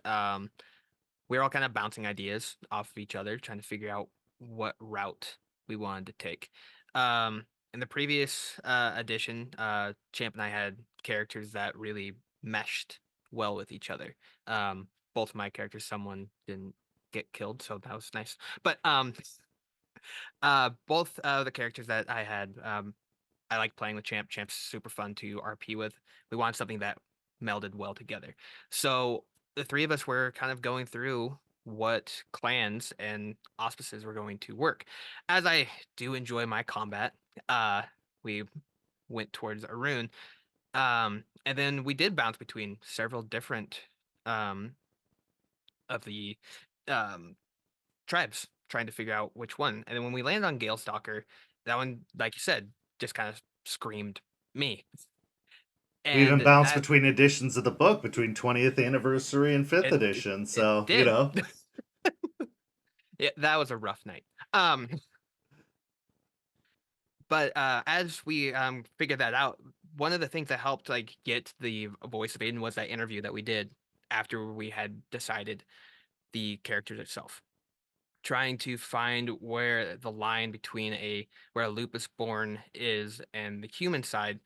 Speaker 2: we were all kind of bouncing ideas off of each other, trying to figure out what route we wanted to take. In the previous edition, Champ and I had characters that really meshed well with each other. Both of my characters, someone didn't get killed, so that was nice. But both the characters that I had, I like playing with Champ. Champ's super fun to RP with. We wanted something that melded well together. So the three of us were kind of going through what clans and auspices were going to work. As I do enjoy my combat, we went towards Arun. And then we did bounce between several different um, of the um, tribes, trying to figure out which one. And then when we landed on Gale Stalker, that one, like you said, just kind of screamed me.
Speaker 1: We even
Speaker 2: And
Speaker 1: bounced
Speaker 2: that
Speaker 1: between editions of the book, between 20th anniversary and 5th
Speaker 2: it
Speaker 1: edition. So, you
Speaker 2: did.
Speaker 1: know.
Speaker 2: Yeah, that was a rough night. But as we figured that out, one of the things that helped like get the voice of Aiden was that interview that we did after we had decided the characters itself. Trying to find where the line between where a lupus born is and the human side,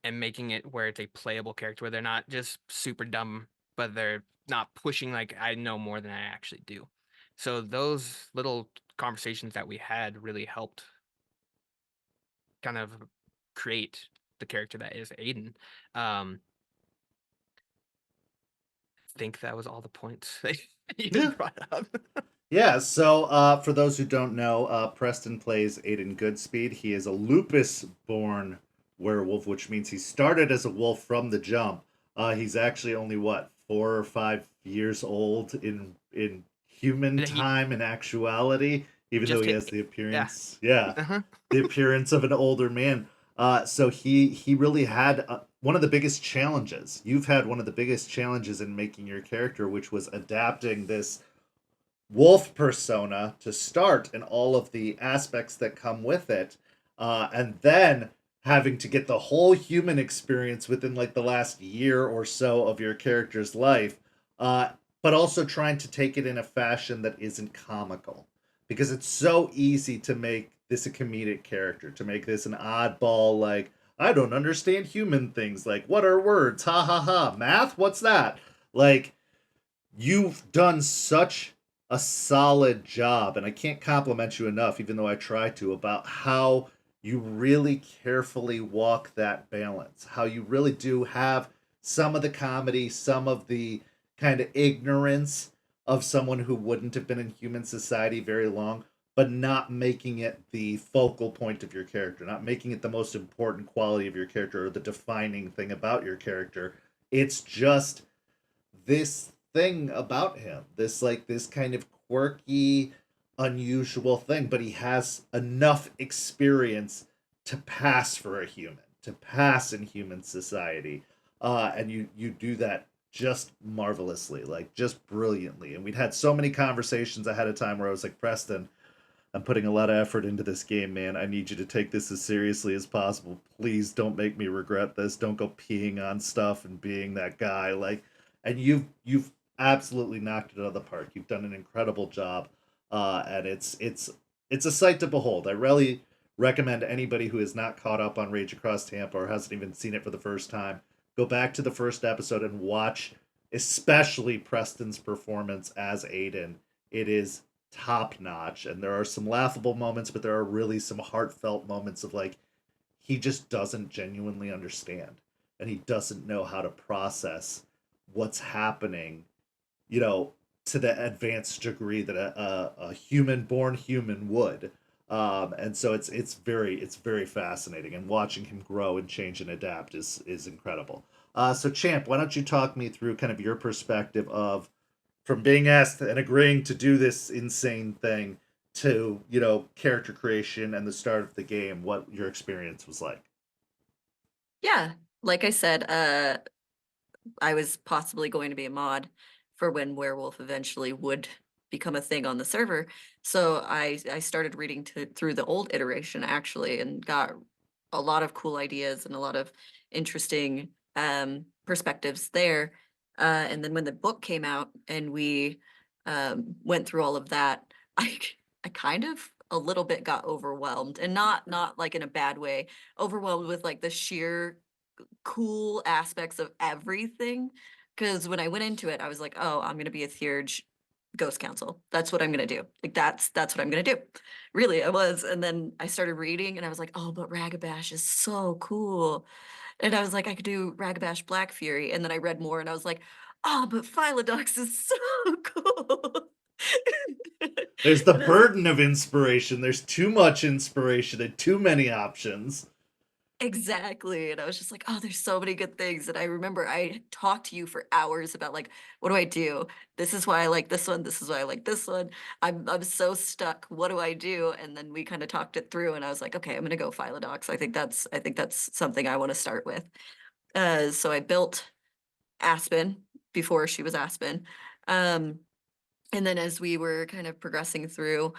Speaker 2: and making it where it's a playable character where they're not just super dumb, but they're not pushing like I know more than I actually do. So those little conversations that we had really helped kind of create the character that is Aiden. Think that was all the points that you
Speaker 1: Yeah.
Speaker 2: brought up.
Speaker 1: Yeah, so for those who don't know, Preston plays Aiden Goodspeed. He is a lupus-born werewolf, which means he started as a wolf from the jump. He's actually only, what, 4 or 5 years old in human
Speaker 2: And he
Speaker 1: time in actuality, even though
Speaker 2: just
Speaker 1: he
Speaker 2: hit
Speaker 1: has the
Speaker 2: yeah.
Speaker 1: appearance, yeah,
Speaker 2: Uh-huh.
Speaker 1: the appearance of an older man. So he really had one of the biggest challenges. You've had one of the biggest challenges in making your character, which was adapting this wolf persona to start and all of the aspects that come with it, and then having to get the whole human experience within like the last year or so of your character's life, but also trying to take it in a fashion that isn't comical, because it's so easy to make this a comedic character, to make this an oddball, like, I don't understand human things, like, what are words, ha ha ha, math, what's that, like, you've done such a solid job, and I can't compliment you enough, even though I try to, about how you really carefully walk that balance. How you really do have some of the comedy, some of the kind of ignorance of someone who wouldn't have been in human society very long, but not making it the focal point of your character, not making it the most important quality of your character or the defining thing about your character. It's just this thing about him, this kind of quirky, unusual thing, but he has enough experience to pass for a human, to pass in human society, and you do that just marvelously, like just brilliantly. And we'd had so many conversations ahead of time where I was like, Preston, I'm putting a lot of effort into this game, man. I need you to take this as seriously as possible. Please don't make me regret this. Don't go peeing on stuff and being that guy. Like, and you've absolutely knocked it out of the park. You've done an incredible job, and it's a sight to behold. I really recommend anybody who is not caught up on Rage Across Tampa or hasn't even seen it for the first time, go back to the first episode and watch, especially Preston's performance as Aiden. It is top notch, and there are some laughable moments, but there are really some heartfelt moments of like, he just doesn't genuinely understand, and he doesn't know how to process what's happening, you know, to the advanced degree that a human born human would. And so it's very fascinating, and watching him grow and change and adapt is incredible. So Champ, why don't you talk me through kind of your perspective of, from being asked and agreeing to do this insane thing to, you know, character creation and the start of the game, what your experience was like.
Speaker 3: Yeah, like I said, I was possibly going to be a mod for when Werewolf eventually would become a thing on the server. So I started reading through the old iteration actually, and got a lot of cool ideas and a lot of interesting perspectives there. And then when the book came out and we went through all of that, I kind of a little bit got overwhelmed, and not like in a bad way, overwhelmed with like the sheer cool aspects of everything. Because when I went into it, I was like, oh, I'm gonna be a Theurge ghost council. That's what I'm gonna do. Like that's what I'm gonna do. Really, I was. And then I started reading and I was like, oh, but Ragabash is so cool. And I was like, I could do Ragabash Black Fury. And then I read more and I was like, oh, but Philodox is so cool.
Speaker 1: There's the
Speaker 3: And I was like,
Speaker 1: burden of inspiration. There's too much inspiration and too many options.
Speaker 3: exactly. And I was just like, oh, there's so many good things. And I remember I talked to you for hours about like, what do I do? This is why I like this one. This is why I like this one. I'm so stuck. What do I do? And then we kind of talked it through and I was like, okay, I'm gonna go Philodox. I think that's something I want to start with. So I built Aspen before she was Aspen. Um, and then as we were kind of progressing through,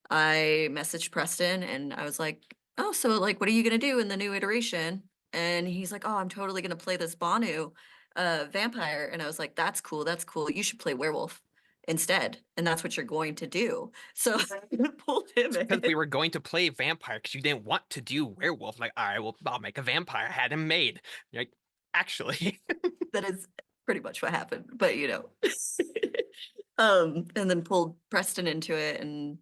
Speaker 3: I messaged Preston and I was like, oh, so like, what are you gonna do in the new iteration? And he's like, oh, I'm totally gonna play this Banu vampire. And I was like, that's cool, that's cool. You should play werewolf instead. And that's what you're going to do. So I pulled him
Speaker 2: Because
Speaker 3: in.
Speaker 2: we were going to play vampire because you didn't want to do werewolf. Like, all right, well, I'll make a vampire. I had him made. You're like, actually.
Speaker 3: That is pretty much what happened, but you know. And then pulled Preston into it and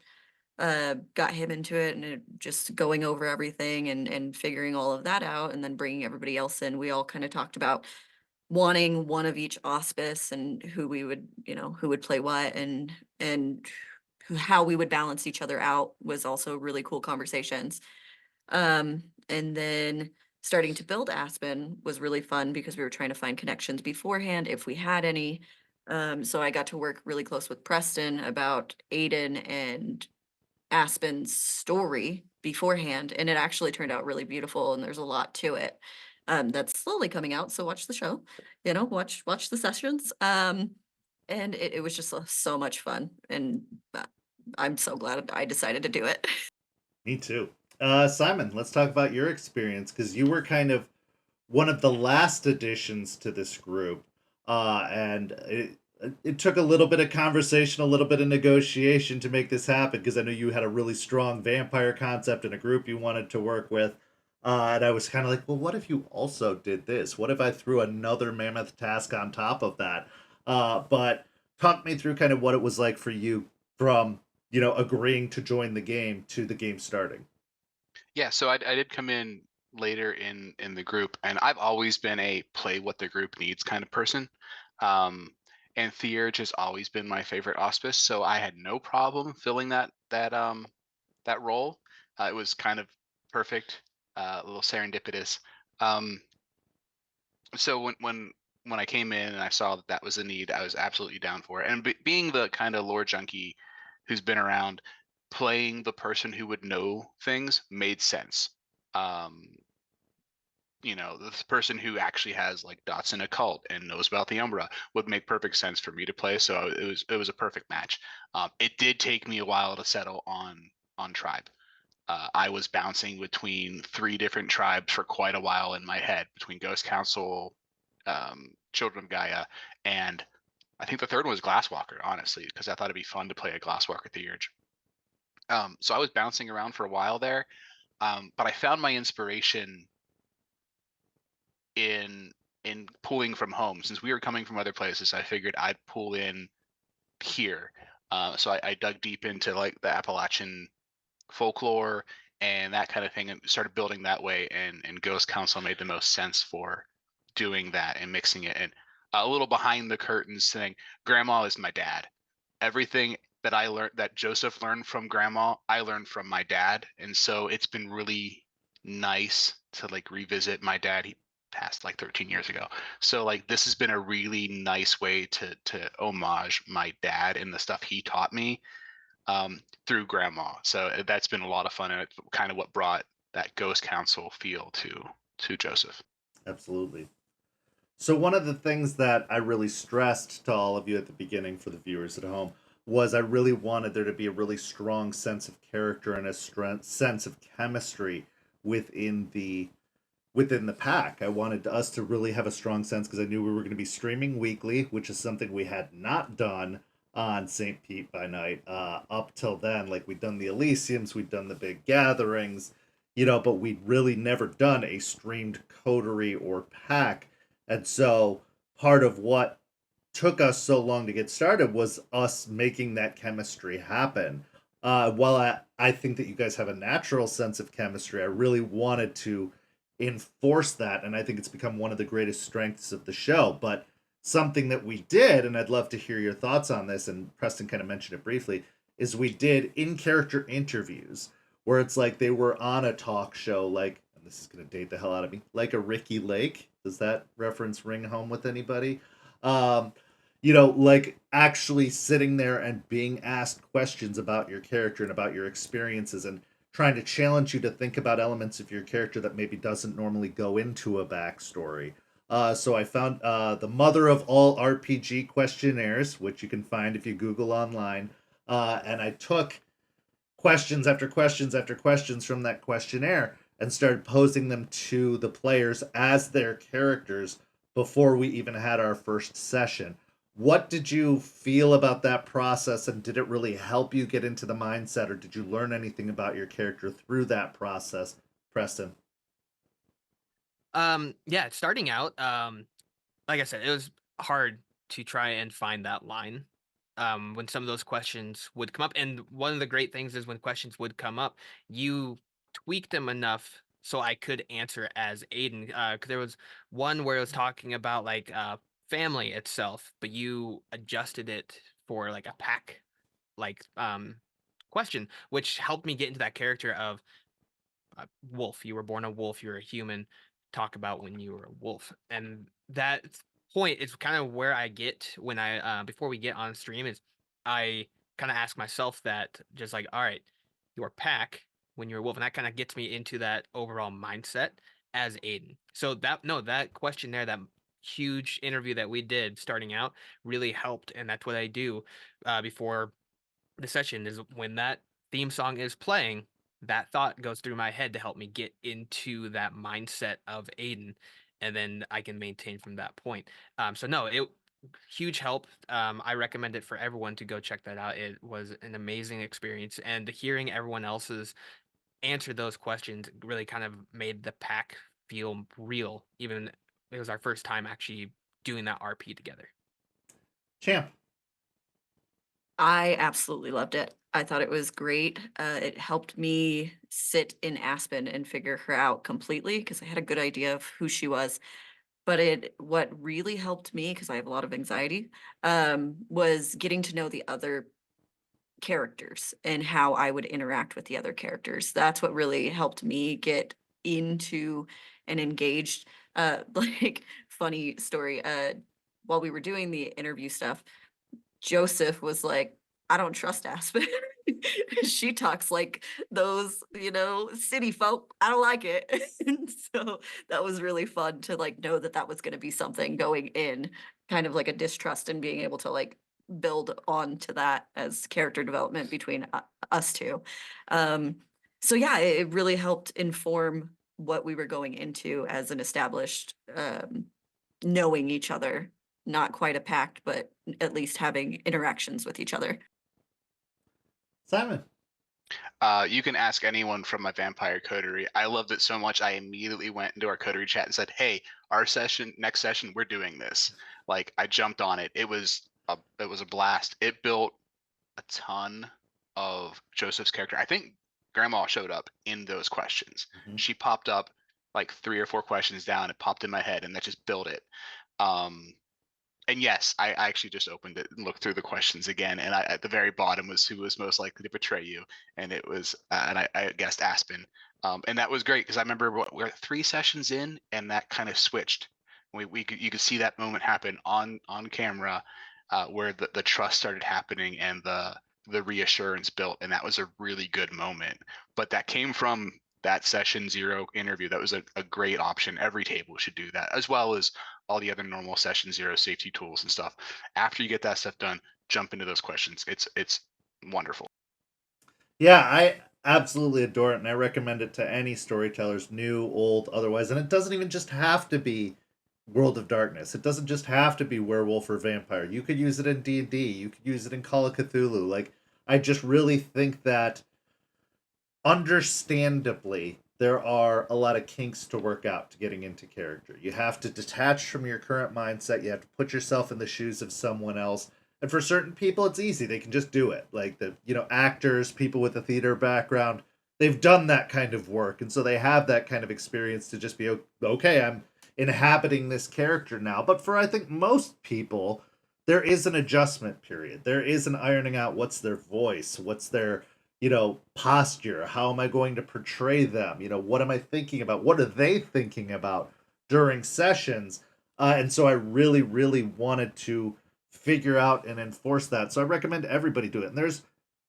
Speaker 3: got him into it, and just going over everything and figuring all of that out, and then bringing everybody else in. We all kind of talked about wanting one of each auspice and who we would, you know, who would play what, and how we would balance each other out was also really cool conversations. And then starting to build Aspen was really fun because we were trying to find connections beforehand if we had any. So I got to work really close with Preston about Aiden and Aspen's story beforehand, and it actually turned out really beautiful, and there's a lot to it. That's slowly coming out, so watch the show, you know, watch the sessions. And it was just so much fun, and I'm so glad I decided to do it.
Speaker 1: Me too. Simon, let's talk about your experience because you were kind of one of the last additions to this group, and it took a little bit of conversation, a little bit of negotiation to make this happen because I know you had a really strong vampire concept and a group you wanted to work with. And I was kind of like, well, what if you also did this? What if I threw another mammoth task on top of that? But talk me through kind of what it was like for you from, agreeing to join the game to the game starting.
Speaker 4: Yeah, so I did come in later in the group, and I've always been a play what the group needs kind of person. Um, and Theurge has always been my favorite auspice, so I had no problem filling that role. It was kind of perfect, a little serendipitous. Um, so when I came in and I saw that that was a need, I was absolutely down for it. And being the kind of lore junkie who's been around, playing the person who would know things made sense. Um, this person who actually has like dots in a cult and knows about the Umbra would make perfect sense for me to play. So it was a perfect match. It did take me a while to settle on tribe. I was bouncing between 3 different tribes for quite a while in my head, between Ghost Council, Children of Gaia, and I think the third one was Glasswalker, honestly, because I thought it'd be fun to play a Glasswalker Theurge. So I was bouncing around for a while there, but I found my inspiration in pulling from home. Since we were coming from other places, I figured I'd pull in here. So I dug deep into like the Appalachian folklore and that kind of thing, and started building that way. And Ghost Council made the most sense for doing that and mixing it. And a little behind the curtains thing, Grandma is my dad. Everything that I learned, that Joseph learned from Grandma, I learned from my dad. And so it's been really nice to like revisit my dad. He passed like 13 years ago. So like this has been a really nice way to homage my dad and the stuff he taught me, through Grandma. So that's been a lot of fun, and it's kind of what brought that Ghost Council feel to Joseph.
Speaker 1: Absolutely. So one of the things that I really stressed to all of you at the beginning for the viewers at home was I really wanted there to be a really strong sense of character and a sense of chemistry within the within the pack. I wanted us to really have a strong sense because I knew we were going to be streaming weekly, which is something we had not done on St. Pete by Night up till then. Like, we'd done the Elysiums, we'd done the big gatherings, but we'd really never done a streamed coterie or pack. And so part of what took us so long to get started was us making that chemistry happen. While I think that you guys have a natural sense of chemistry, I really wanted to enforce that, and I think it's become one of the greatest strengths of the show. But something that we did, and I'd love to hear your thoughts on this, and Preston kind of mentioned it briefly, is we did in-character interviews where it's like they were on a talk show, like, and this is going to date the hell out of me, like a Ricky Lake. Does that reference ring home with anybody? Like actually sitting there and being asked questions about your character and about your experiences and trying to challenge you to think about elements of your character that maybe doesn't normally go into a backstory. So I found the mother of all RPG questionnaires, which you can find if you Google online, and I took questions after questions after questions from that questionnaire and started posing them to the players as their characters before we even had our first session. What did you feel about that process, and did it really help you get into the mindset, or did you learn anything about your character through that process, Preston?
Speaker 2: Yeah, starting out, like I said, it was hard to try and find that line when some of those questions would come up. And one of the great things is when questions would come up, you tweaked them enough so I could answer as Aiden. Because there was one where it was talking about like family itself, but you adjusted it for like a pack like question, which helped me get into that character of wolf. You were born a wolf. You're a human. Talk about when you were a wolf, and that point is kind of where I get when I before we get on stream is I kind of ask myself that just like, all right, your pack when you're a wolf, and that kind of gets me into that overall mindset as Aiden. So that question there, that huge interview that we did starting out really helped, and that's what I do before the session is when that theme song is playing, that thought goes through my head to help me get into that mindset of Aiden, and then I can maintain from that point. So no, it huge help. I recommend it for everyone to go check that out. It was an amazing experience, and hearing everyone else's answer those questions really kind of made the pack feel real. Even it was our first time actually doing that RP together.
Speaker 1: Champ.
Speaker 3: I absolutely loved it. I thought it was great. It helped me sit in Aspen and figure her out completely because I had a good idea of who she was. But what really helped me, because I have a lot of anxiety, was getting to know the other characters and how I would interact with the other characters. That's what really helped me get into and engaged. Like, funny story. While we were doing the interview stuff, Joseph was like, "I don't trust Aspen. She talks like those, city folk. I don't like it." And so that was really fun to like know that that was going to be something going in, kind of like a distrust, and being able to like build on to that as character development between us two. Um, so yeah, it really helped inform what we were going into as an established, knowing each other, not quite a pact, but at least having interactions with each other.
Speaker 1: Simon.
Speaker 4: You can ask anyone from my vampire coterie. I loved it so much I immediately went into our coterie chat and said, "Hey, our next session, we're doing this." Like, I jumped on it. It was a blast. It built a ton of Joseph's character. I think Grandma showed up in those questions.
Speaker 1: Mm-hmm.
Speaker 4: She popped up like 3 or 4 questions down. It popped in my head, and that just built it. And yes, I actually just opened it and looked through the questions again, and at the very bottom was who was most likely to betray you, and it was, and I guessed Aspen, and that was great because I remember we're 3 sessions in, and that kind of switched. You could see that moment happen on camera, where the trust started happening and the reassurance built, and that was a really good moment. But that came from that session 0 interview. That was a great option. Every table should do that, as well as all the other normal session 0 safety tools and stuff. After you get that stuff done, jump into those questions. It's wonderful.
Speaker 1: Yeah, absolutely adore it, and I recommend it to any storytellers, new, old, otherwise. And it doesn't even just have to be World of Darkness. It doesn't just have to be werewolf or vampire. You could use it in D&D. You could use it in Call of Cthulhu. Like, I just really think that, understandably, there are a lot of kinks to work out to getting into character. You have to detach from your current mindset. You have to put yourself in the shoes of someone else. And for certain people, it's easy. They can just do it. Like the, actors, people with a theater background, they've done that kind of work. And so they have that kind of experience to just be, okay, I'm inhabiting this character now. But for, I think, most people, there is an adjustment period. There is an ironing out what's their voice, what's their posture, how am I going to portray them, what am I thinking about, what are they thinking about during sessions. And so I really, really wanted to figure out and enforce that. So I recommend everybody do it. And there's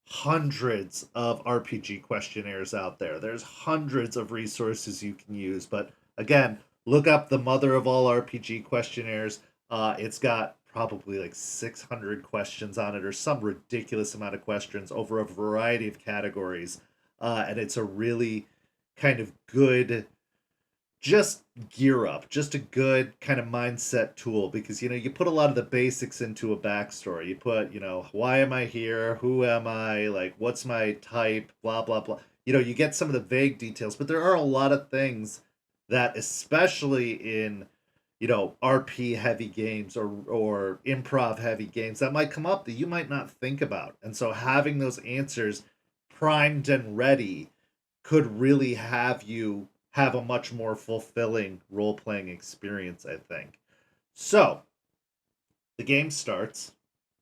Speaker 1: hundreds of RPG questionnaires out there. There's hundreds of resources you can use. But again, look up the mother of all RPG questionnaires. It's got probably like 600 questions on it, or some ridiculous amount of questions over a variety of categories. And it's a really kind of good, just gear up, just a good kind of mindset tool, because you put a lot of the basics into a backstory. You put, why am I here, who am I, like, what's my type, blah blah blah. You get some of the vague details, but there are a lot of things that, especially in RP heavy games or improv heavy games, that might come up that you might not think about. And so having those answers primed and ready could really have you have a much more fulfilling role playing experience, I think. So the game starts.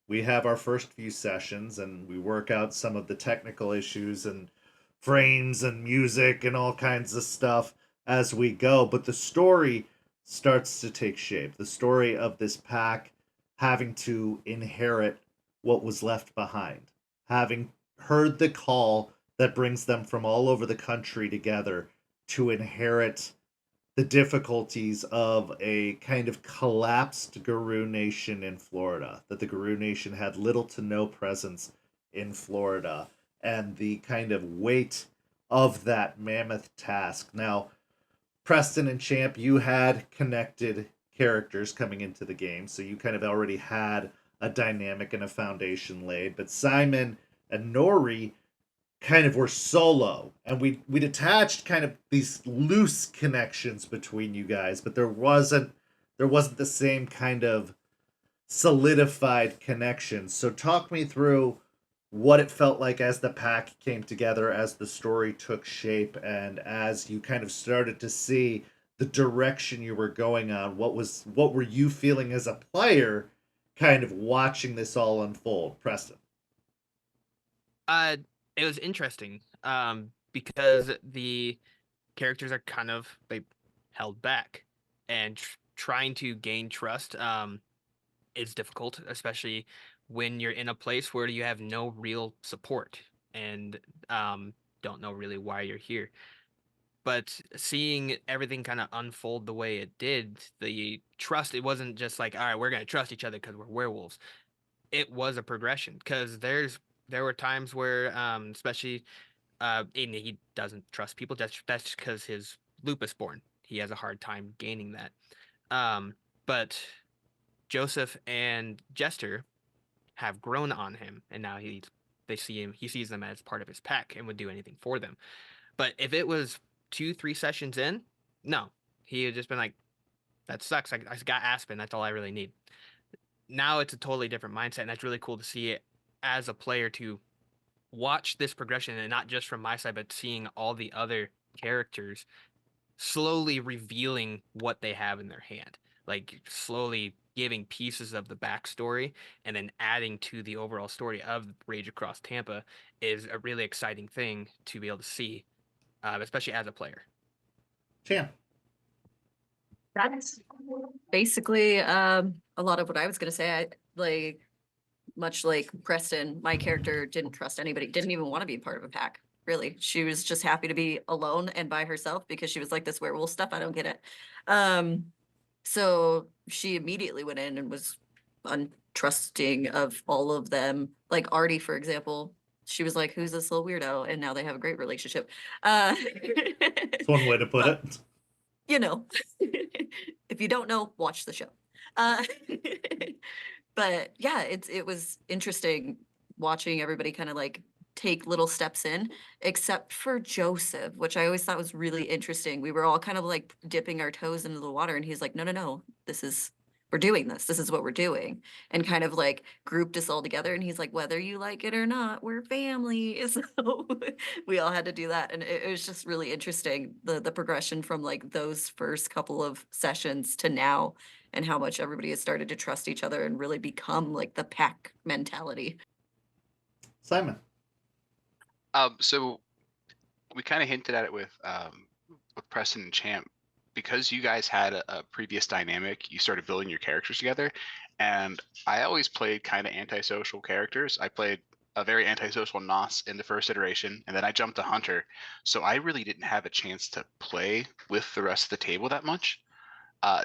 Speaker 1: We have our first few sessions and we work out some of the technical issues and frames and music and all kinds of stuff as we go. But the story starts to take shape. The story of this pack having to inherit what was left behind, having heard the call that brings them from all over the country together to inherit the difficulties of a kind of collapsed Guru Nation in Florida, that the Guru Nation had little to no presence in Florida, and the kind of weight of that mammoth task. Now, Preston and Champ, you had connected characters coming into the game, so you kind of already had a dynamic and a foundation laid. But Simon and Nori kind of were solo, and we'd attached kind of these loose connections between you guys, but there wasn't the same kind of solidified connection. So talk me through what it felt like as the pack came together, as the story took shape, and as you kind of started to see the direction you were going on. What were you feeling as a player kind of watching this all unfold? Preston.
Speaker 2: It was interesting because the characters are kind of held back, and trying to gain trust is difficult, especially when you're in a place where you have no real support and don't know really why you're here. But seeing everything kind of unfold the way it did, the trust, it wasn't just like, all right, we're going to trust each other because we're werewolves. It was a progression, because there were times where especially and he doesn't trust people. That's because his lupus born. He has a hard time gaining that. But Joseph and Jester have grown on him, and now he sees them as part of his pack and would do anything for them. But if it was 2-3 sessions in, no, he had just been like, that sucks. I got Aspen. That's all I really need. Now it's a totally different mindset, and that's really cool to see it as a player, to watch this progression, and not just from my side, but seeing all the other characters slowly revealing what they have in their hand, like slowly giving pieces of the backstory and then adding to the overall story of Rage Across Tampa, is a really exciting thing to be able to see, especially as a player.
Speaker 1: Champ.
Speaker 3: That's basically a lot of what I was going to say. Much like Preston, my character didn't trust anybody, didn't even want to be part of a pack. Really, she was just happy to be alone and by herself, because she was like, this werewolf stuff, I don't get it. So she immediately went in and was untrusting of all of them. Like Artie, for example, she was like, "Who's this little weirdo?" And now they have a great relationship.
Speaker 1: It's one way to put
Speaker 3: But,
Speaker 1: it.
Speaker 3: you know, if you don't know, watch the show. Uh, but yeah, it was interesting watching everybody kind of like take little steps in, except for Joseph, which I always thought was really interesting. We were all kind of like dipping our toes into the water, and he's like, "No, no, no, we're doing this. This is what we're doing," and kind of like grouped us all together. And he's like, "Whether you like it or not, we're family." So we all had to do that, and it was just really interesting the progression from like those first couple of sessions to now, and how much everybody has started to trust each other and really become like the pack mentality.
Speaker 1: Simon.
Speaker 4: So we kind of hinted at it with Preston and Champ, because you guys had a previous dynamic. You started building your characters together, and I always played kind of antisocial characters. I played a very antisocial Nos in the first iteration, and then I jumped to Hunter, so I really didn't have a chance to play with the rest of the table that much.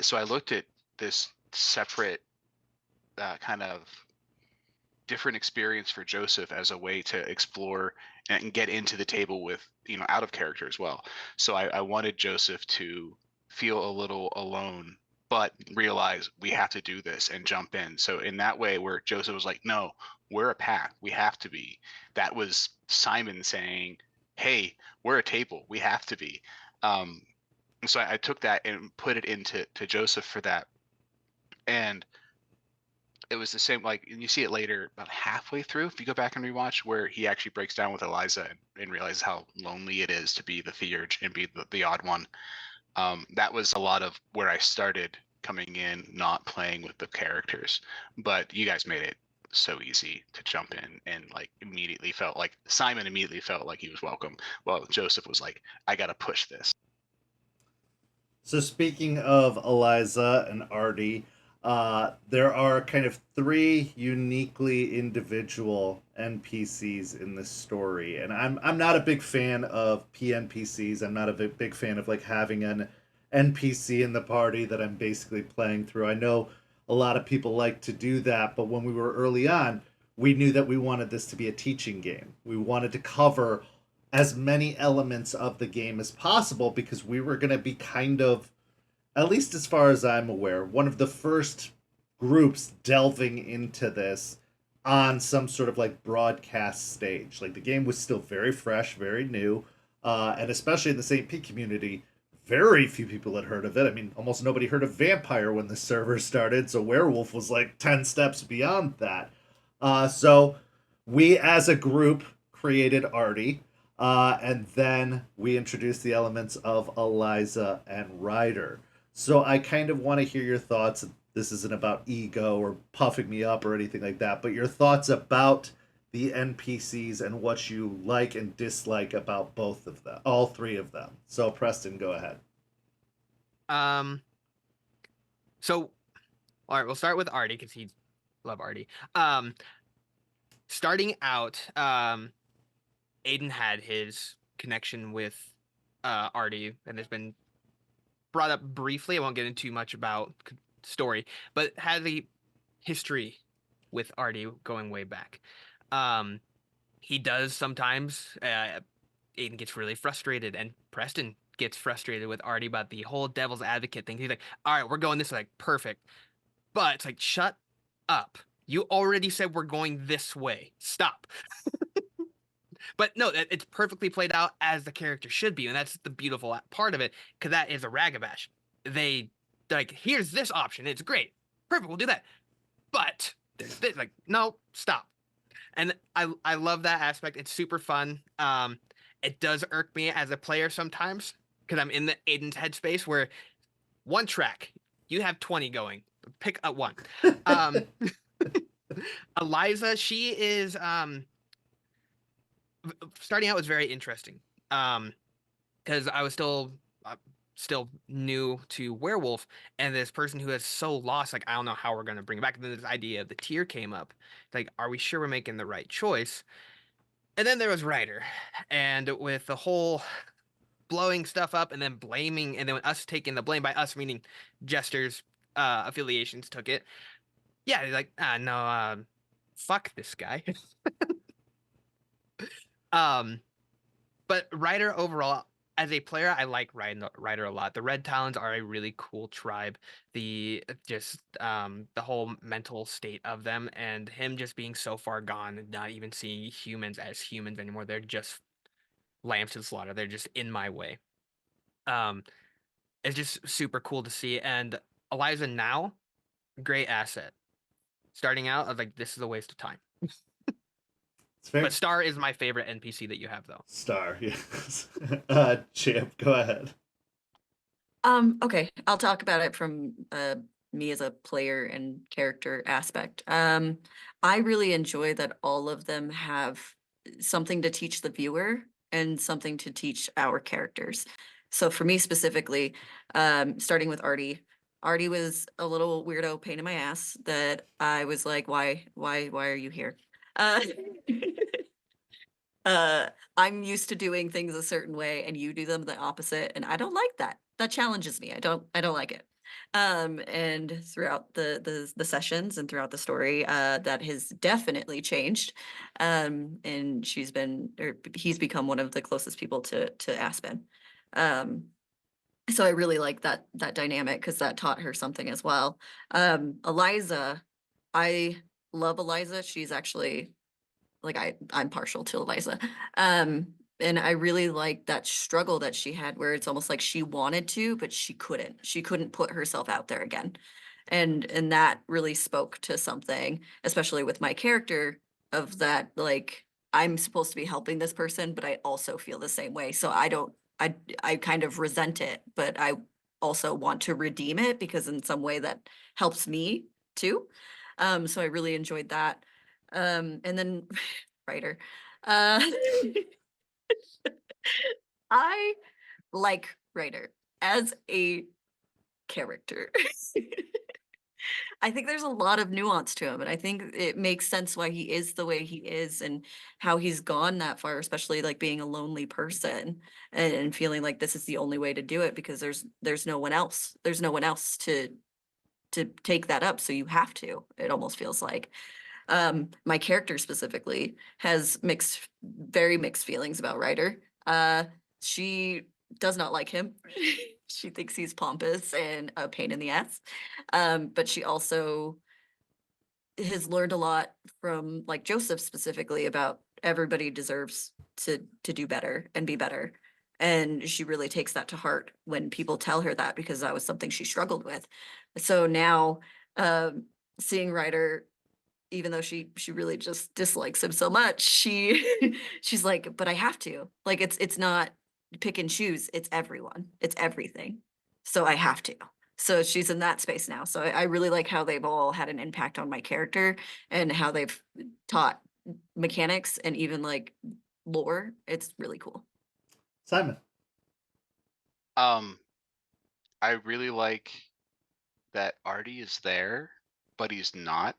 Speaker 4: So I looked at this separate kind of different experience for Joseph as a way to explore and get into the table with, out of character as well. So I wanted Joseph to feel a little alone, but realize we have to do this and jump in. So in that way, where Joseph was like, "No, we're a pack. We have to be." That was Simon saying, "Hey, we're a table. We have to be." And so I took that and put it into Joseph for that. And it was the same, like, and you see it later about halfway through if you go back and rewatch, where he actually breaks down with Eliza and realizes how lonely it is to be the theurge and be the odd one. That was a lot of where I started coming in, not playing with the characters, but you guys made it so easy to jump in, and like Simon immediately felt like he was welcome, while Joseph was like, "I gotta push this."
Speaker 1: So speaking of Eliza and Artie, there are kind of three uniquely individual NPCs in this story, and I'm not a big fan of PNPCs. I'm not a big fan of like having an NPC in the party that I'm basically playing through. I know a lot of people like to do that, but when we were early on, we knew that we wanted this to be a teaching game. We wanted to cover as many elements of the game as possible because we were going to be kind of, at least as far as I'm aware, one of the first groups delving into this on some sort of like broadcast stage. Like the game was still very fresh, very new, and especially in the St. Pete community, very few people had heard of it. I mean, almost nobody heard of Vampire when the server started, so Werewolf was like 10 steps beyond that. So we as a group created Artie, and then we introduced the elements of Eliza and Ryder. So I kind of want to hear your thoughts. This isn't about ego or puffing me up or anything like that, but your thoughts about the NPCs and what you like and dislike about both of them, all three of them. So Preston, go ahead.
Speaker 2: So, all right, we'll start with Artie because he love Artie. Starting out, Aiden had his connection with Artie, and there's been brought up briefly. I won't get into too much about story, but has a history with Artie going way back. He does sometimes. Aiden gets really frustrated, and Preston gets frustrated with Artie about the whole devil's advocate thing. He's like, "All right, we're going this way, like perfect," but it's like, "Shut up! You already said we're going this way. Stop." But no, it's perfectly played out as the character should be, and that's the beautiful part of it, because that is a Ragabash. They're like, "Here's this option. It's great, perfect. We'll do that." But there's this, like, no, stop. And I love that aspect. It's super fun. It does irk me as a player sometimes because I'm in the Aiden's headspace where one track, you have 20 going. Pick up one. Eliza, she is starting out was very interesting. Because I was still new to Werewolf, and this person who is so lost, like, I don't know how we're gonna bring it back. And then this idea of the tier came up. Like, are we sure we're making the right choice? And then there was Ryder, and with the whole blowing stuff up and then blaming, and then us taking the blame, by us meaning Jester's affiliations took it. Yeah, like, no, fuck this guy. But Ryder overall, as a player, I like Ryder a lot. The Red Talons are a really cool tribe. The whole mental state of them, and him just being so far gone, and not even seeing humans as humans anymore. They're just lambs to the slaughter. They're just in my way. It's just super cool to see. And Eliza now, great asset. Starting out, I was like, this is a waste of time.
Speaker 1: It's fair.
Speaker 2: But Star is my favorite NPC that you have, though.
Speaker 1: Star, yes. Champ, go ahead.
Speaker 3: Okay, I'll talk about it from me as a player and character aspect. I really enjoy that all of them have something to teach the viewer and something to teach our characters. So for me specifically, starting with Artie. Artie was a little weirdo pain in my ass that I was like, why are you here? I'm used to doing things a certain way and you do them the opposite, and I don't like that. That challenges me. I don't like it. And throughout the sessions and throughout the story, that has definitely changed. And he's become one of the closest people to Aspen. So I really like that dynamic because that taught her something as well. Eliza, I love Eliza. She's actually like I'm partial to Eliza. And I really like that struggle that she had where it's almost like she wanted to, but she couldn't. She couldn't put herself out there again. And that really spoke to something, especially with my character of that, like I'm supposed to be helping this person, but I also feel the same way. So I kind of resent it, but I also want to redeem it because in some way that helps me too. So I really enjoyed that. And then Ryder. Uh, I like Ryder as a character. I think there's a lot of nuance to him, and I think it makes sense why he is the way he is and how he's gone that far, especially like being a lonely person and feeling like this is the only way to do it because there's no one else. There's no one else to take that up, so you have to. It almost feels like. My character specifically has very mixed feelings about Ryder. She does not like him. She thinks he's pompous and a pain in the ass. But she also has learned a lot from like Joseph specifically about everybody deserves to do better and be better. And she really takes that to heart when people tell her that because that was something she struggled with. So now seeing Ryder, even though she really just dislikes him so much, she's like, but I have to. Like it's not pick and choose, it's everyone, it's everything. So I have to. So she's in that space now. So I really like how they've all had an impact on my character and how they've taught mechanics and even like lore. It's really cool.
Speaker 1: Simon.
Speaker 4: I really like that Artie is there, but he's not.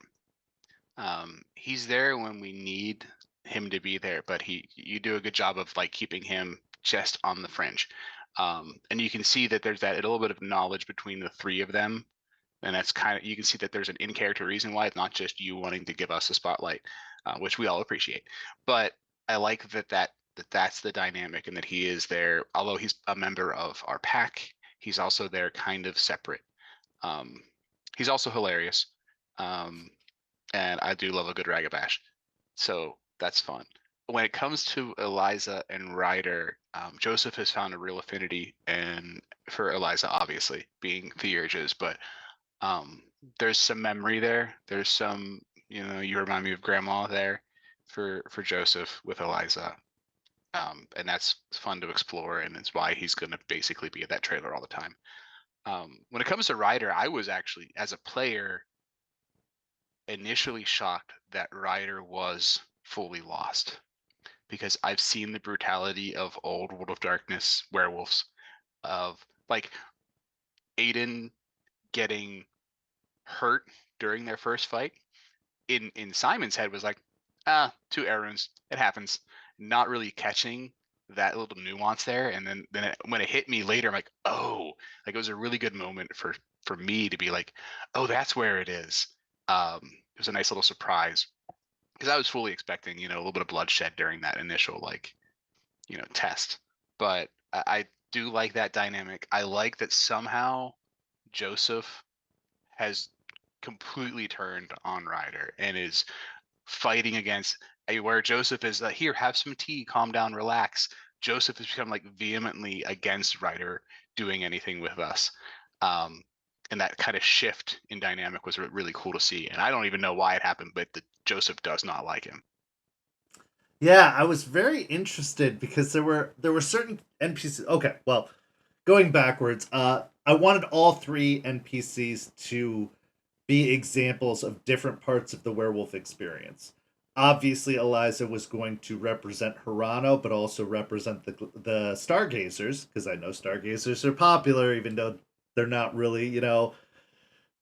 Speaker 4: He's there when we need him to be there, but you do a good job of like keeping him just on the fringe. And you can see that there's that a little bit of knowledge between the three of them, and that's kind of, you can see that there's an in-character reason why it's not just you wanting to give us a spotlight, which we all appreciate. But I like that's the dynamic, and that he is there, although he's a member of our pack, he's also there kind of separate. He's also hilarious. And I do love a good ragabash, so that's fun. When it comes to Eliza and Ryder, Joseph has found a real affinity and for Eliza, obviously being Theurge's, but there's some memory there. There's some, you remind me of Grandma there for Joseph with Eliza, and that's fun to explore, and it's why he's going to basically be at that trailer all the time. When it comes to Ryder, I was actually, as a player, initially shocked that Ryder was fully lost, because I've seen the brutality of old World of Darkness werewolves, of like Aiden getting hurt during their first fight. In Simon's head was like, 2 errands, it happens, not really catching that little nuance there. And then when it hit me later, I'm like, oh, like it was a really good moment for me to be like, oh, that's where it is. It was a nice little surprise because I was fully expecting, a little bit of bloodshed during that initial test. But I do like that dynamic. I like that somehow Joseph has completely turned on Ryder and is fighting against where Joseph is here, have some tea, calm down, relax. Joseph has become like vehemently against Ryder doing anything with us. And that kind of shift in dynamic was really cool to see. And I don't even know why it happened, but Joseph does not like him.
Speaker 1: Yeah, I was very interested because there were certain NPCs. Okay, well, going backwards, I wanted all three NPCs to be examples of different parts of the werewolf experience. Obviously, Eliza was going to represent Hirano, but also represent the Stargazers, because I know Stargazers are popular, even though they're not really,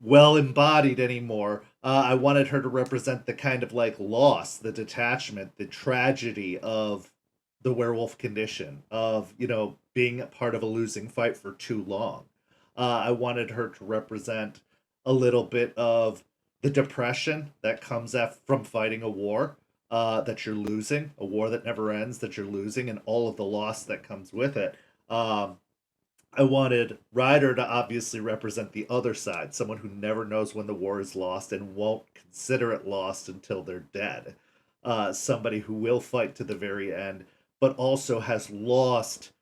Speaker 1: well embodied anymore. I wanted her to represent the kind of like loss, the detachment, the tragedy of the werewolf condition, of, being a part of a losing fight for too long. I wanted her to represent a little bit of the depression that comes from fighting a war that you're losing, a war that never ends, that you're losing, and all of the loss that comes with it. I wanted Ryder to obviously represent the other side, someone who never knows when the war is lost and won't consider it lost until they're dead. Somebody who will fight to the very end, but also has lost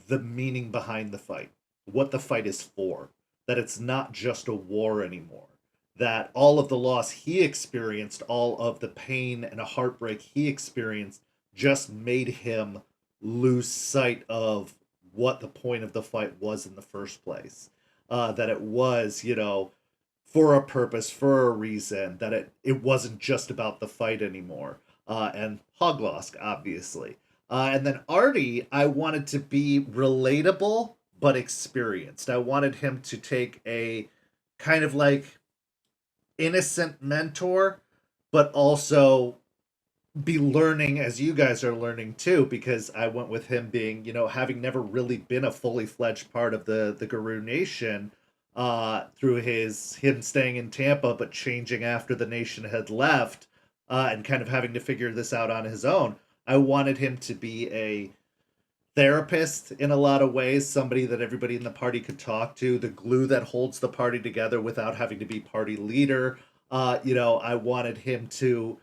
Speaker 1: the meaning behind the fight, what the fight is for, that it's not just a war anymore, that all of the loss he experienced, all of the pain and a heartbreak he experienced just made him lose sight of what the point of the fight was in the first place. That it was, for a purpose, for a reason, that it wasn't just about the fight anymore. And Hoglosk, obviously. And then Artie, I wanted to be relatable but experienced. I wanted him to take a kind of like innocent mentor, but also be learning as you guys are learning too, because I went with him being, having never really been a fully fledged part of the Garou Nation, through him staying in Tampa but changing after the nation had left, and kind of having to figure this out on his own. I wanted him to be a therapist in a lot of ways, somebody that everybody in the party could talk to, the glue that holds the party together without having to be party leader. I wanted him to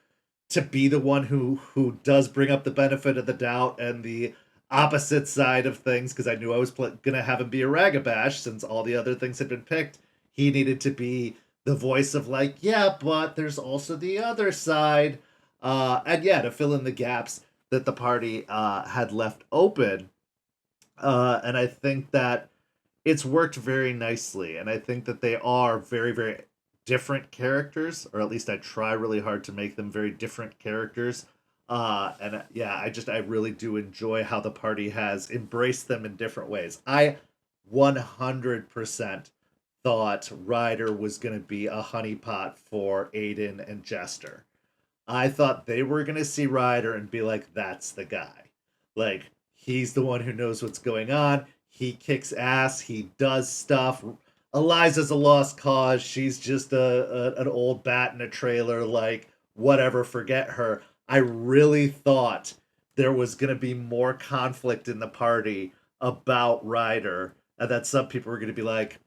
Speaker 1: be the one who does bring up the benefit of the doubt and the opposite side of things, because I knew I was gonna have him be a ragabash since all the other things had been picked. He needed to be the voice of like, yeah, but there's also the other side, and yeah, to fill in the gaps that the party had left open. And I think that it's worked very nicely, and I think that they are very, very different characters, or at least I try really hard to make them very different characters. And yeah, I really do enjoy how the party has embraced them in different ways. I 100% thought Ryder was going to be a honeypot for Aiden and Jester. I thought they were going to see Ryder and be like, that's the guy. Like, he's the one who knows what's going on. He kicks ass. He does stuff. Eliza's a lost cause. She's just an old bat in a trailer. Like, whatever, forget her. I really thought there was going to be more conflict in the party about Ryder, and that some people were going to be like,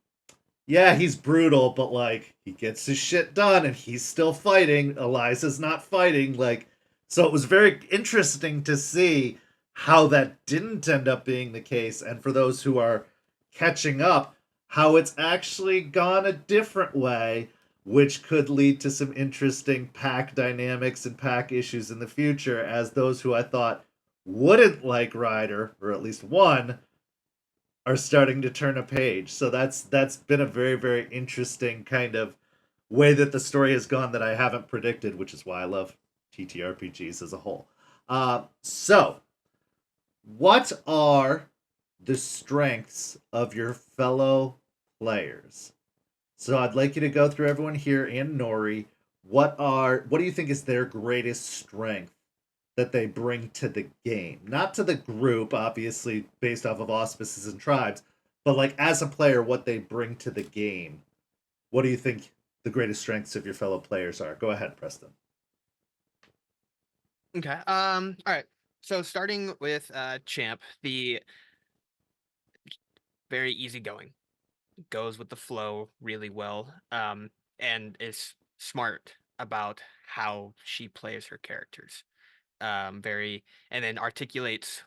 Speaker 1: yeah, he's brutal, but like he gets his shit done and he's still fighting. Eliza's not fighting. Like, so it was very interesting to see how that didn't end up being the case. And for those who are catching up, how it's actually gone a different way, which could lead to some interesting pack dynamics and pack issues in the future, as those who I thought wouldn't like Ryder, or at least one, are starting to turn a page. So that's been a very, very interesting kind of way that the story has gone that I haven't predicted, which is why I love TTRPGs as a whole. So what are the strengths of your fellow players? So I'd like you to go through everyone here and Nori. What do you think is their greatest strength that they bring to the game? Not to the group, obviously based off of auspices and tribes, but like as a player, what they bring to the game. What do you think the greatest strengths of your fellow players are? Go ahead, Preston.
Speaker 2: Okay. All right. So starting with Champ, the very easygoing, goes with the flow really well, and is smart about how she plays her characters. Very, and then articulates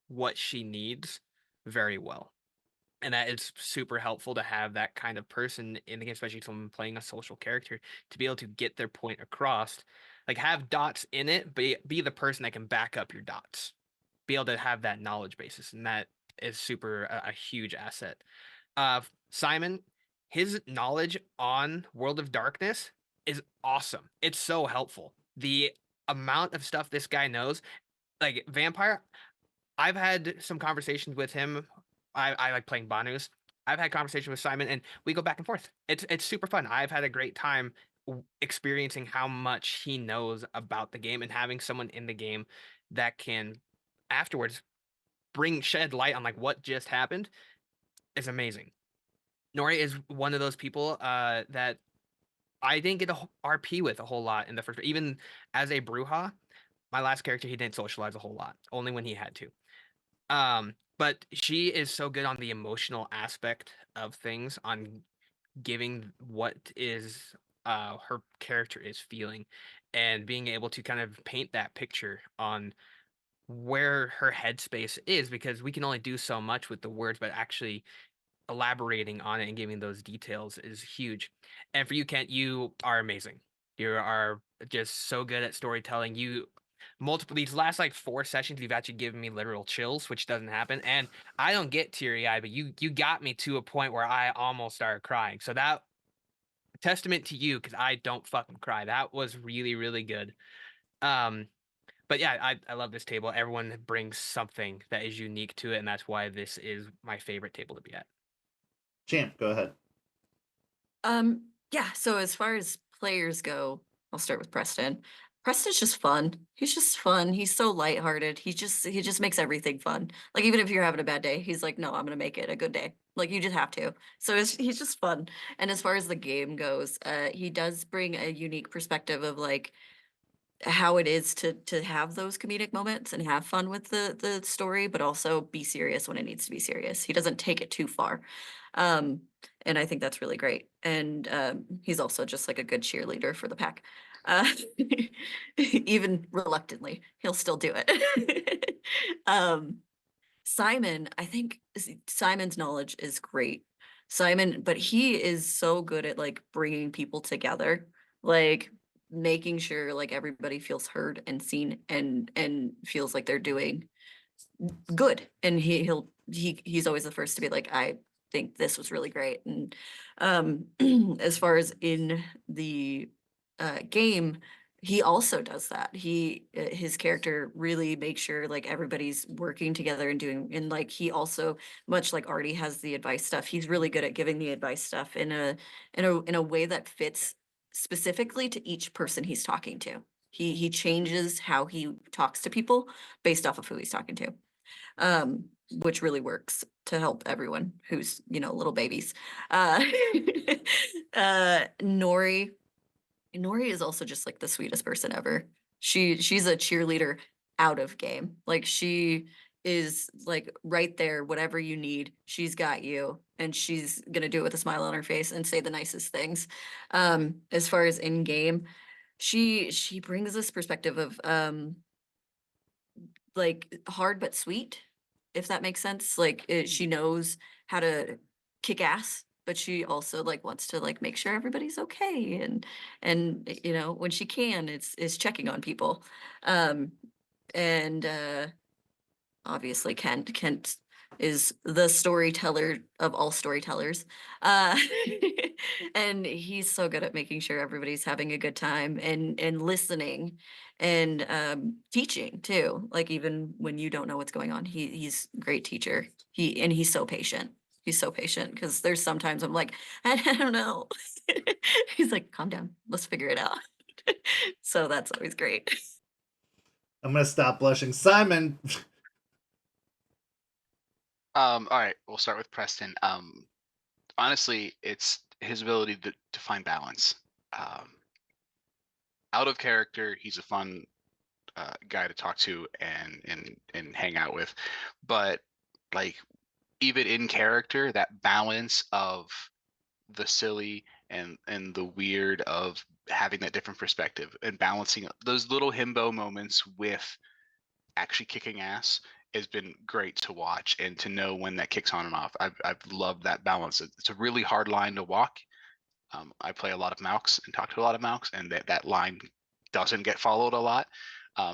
Speaker 2: what she needs very well. And that is super helpful to have that kind of person in the game, especially someone playing a social character, to be able to get their point across. Like have dots in it, but be the person that can back up your dots. Be able to have that knowledge basis, and that is super a huge asset. Simon, his knowledge on World of Darkness is awesome. It's so helpful. The amount of stuff this guy knows, like Vampire, I've had some conversations with him. I like playing Banus. I've had conversation with Simon, and we go back and forth. It's super fun. I've had a great time experiencing how much he knows about the game, and having someone in the game that can afterwards shed light on like what just happened is amazing. Nori is one of those people that I didn't get to RP with a whole lot in the first. Even as a Bruja, my last character, he didn't socialize a whole lot, only when he had to. But she is so good on the emotional aspect of things, on giving what is her character is feeling, and being able to kind of paint that picture on where her headspace is, because we can only do so much with the words, but actually elaborating on it and giving those details is huge. And for you, Kent, you are amazing. You are just so good at storytelling. You multiple these last like 4 sessions, you've actually given me literal chills, which doesn't happen. And I don't get teary eyed, but you got me to a point where I almost started crying. So that testament to you, because I don't fucking cry. That was really, really good. Um, but yeah, I love this table. Everyone brings something that is unique to it, and that's why this is my favorite table to be at.
Speaker 1: Champ, go ahead.
Speaker 3: Yeah, so as far as players go, I'll start with Preston. Preston's just fun. He's just fun. He's so lighthearted. He just makes everything fun. Like even if you're having a bad day, he's like, no, I'm gonna make it a good day. Like you just have to. So he's just fun. And as far as the game goes, he does bring a unique perspective of like how it is to have those comedic moments and have fun with the story, but also be serious when it needs to be serious. He doesn't take it too far. Um, and I think that's really great. And he's also just like a good cheerleader for the pack. Uh, even reluctantly, he'll still do it. Simon, I think Simon's knowledge is great. Simon, but he is so good at like bringing people together, like making sure like everybody feels heard and seen and feels like they're doing good. And he's always the first to be like, I think this was really great. And as far as in the game, he also does that. His character really makes sure like everybody's working together and doing, and like he also, much like Artie has the advice stuff, he's really good at giving the advice stuff in a way that fits specifically to each person he's talking to. He changes how he talks to people based off of who he's talking to, which really works to help everyone who's, little babies. Nori is also just like the sweetest person ever. She's a cheerleader out of game. Like she is like right there, whatever you need, she's got you, and she's gonna do it with a smile on her face and say the nicest things. As far as in game, she brings this perspective of like hard but sweet, if that makes sense. Like she knows how to kick ass, but she also like wants to like make sure everybody's okay, and when she can, it's checking on people. Um and obviously Kent is the storyteller of all storytellers. Uh, and he's so good at making sure everybody's having a good time and listening and teaching too. Like even when you don't know what's going on, he's a great teacher. He's so patient. He's so patient because there's sometimes I'm like, I don't know. He's like, calm down, let's figure it out. So that's always great.
Speaker 1: I'm gonna stop blushing. Simon.
Speaker 4: All right, we'll start with Preston. Honestly, it's his ability to find balance. Out of character, he's a fun guy to talk to and hang out with. But like even in character, that balance of the silly and the weird of having that different perspective and balancing those little himbo moments with actually kicking ass has been great to watch and to know when that kicks on and off. I've loved that balance. It's a really hard line to walk. I play a lot of Malks and talk to a lot of Malks, and that line doesn't get followed a lot.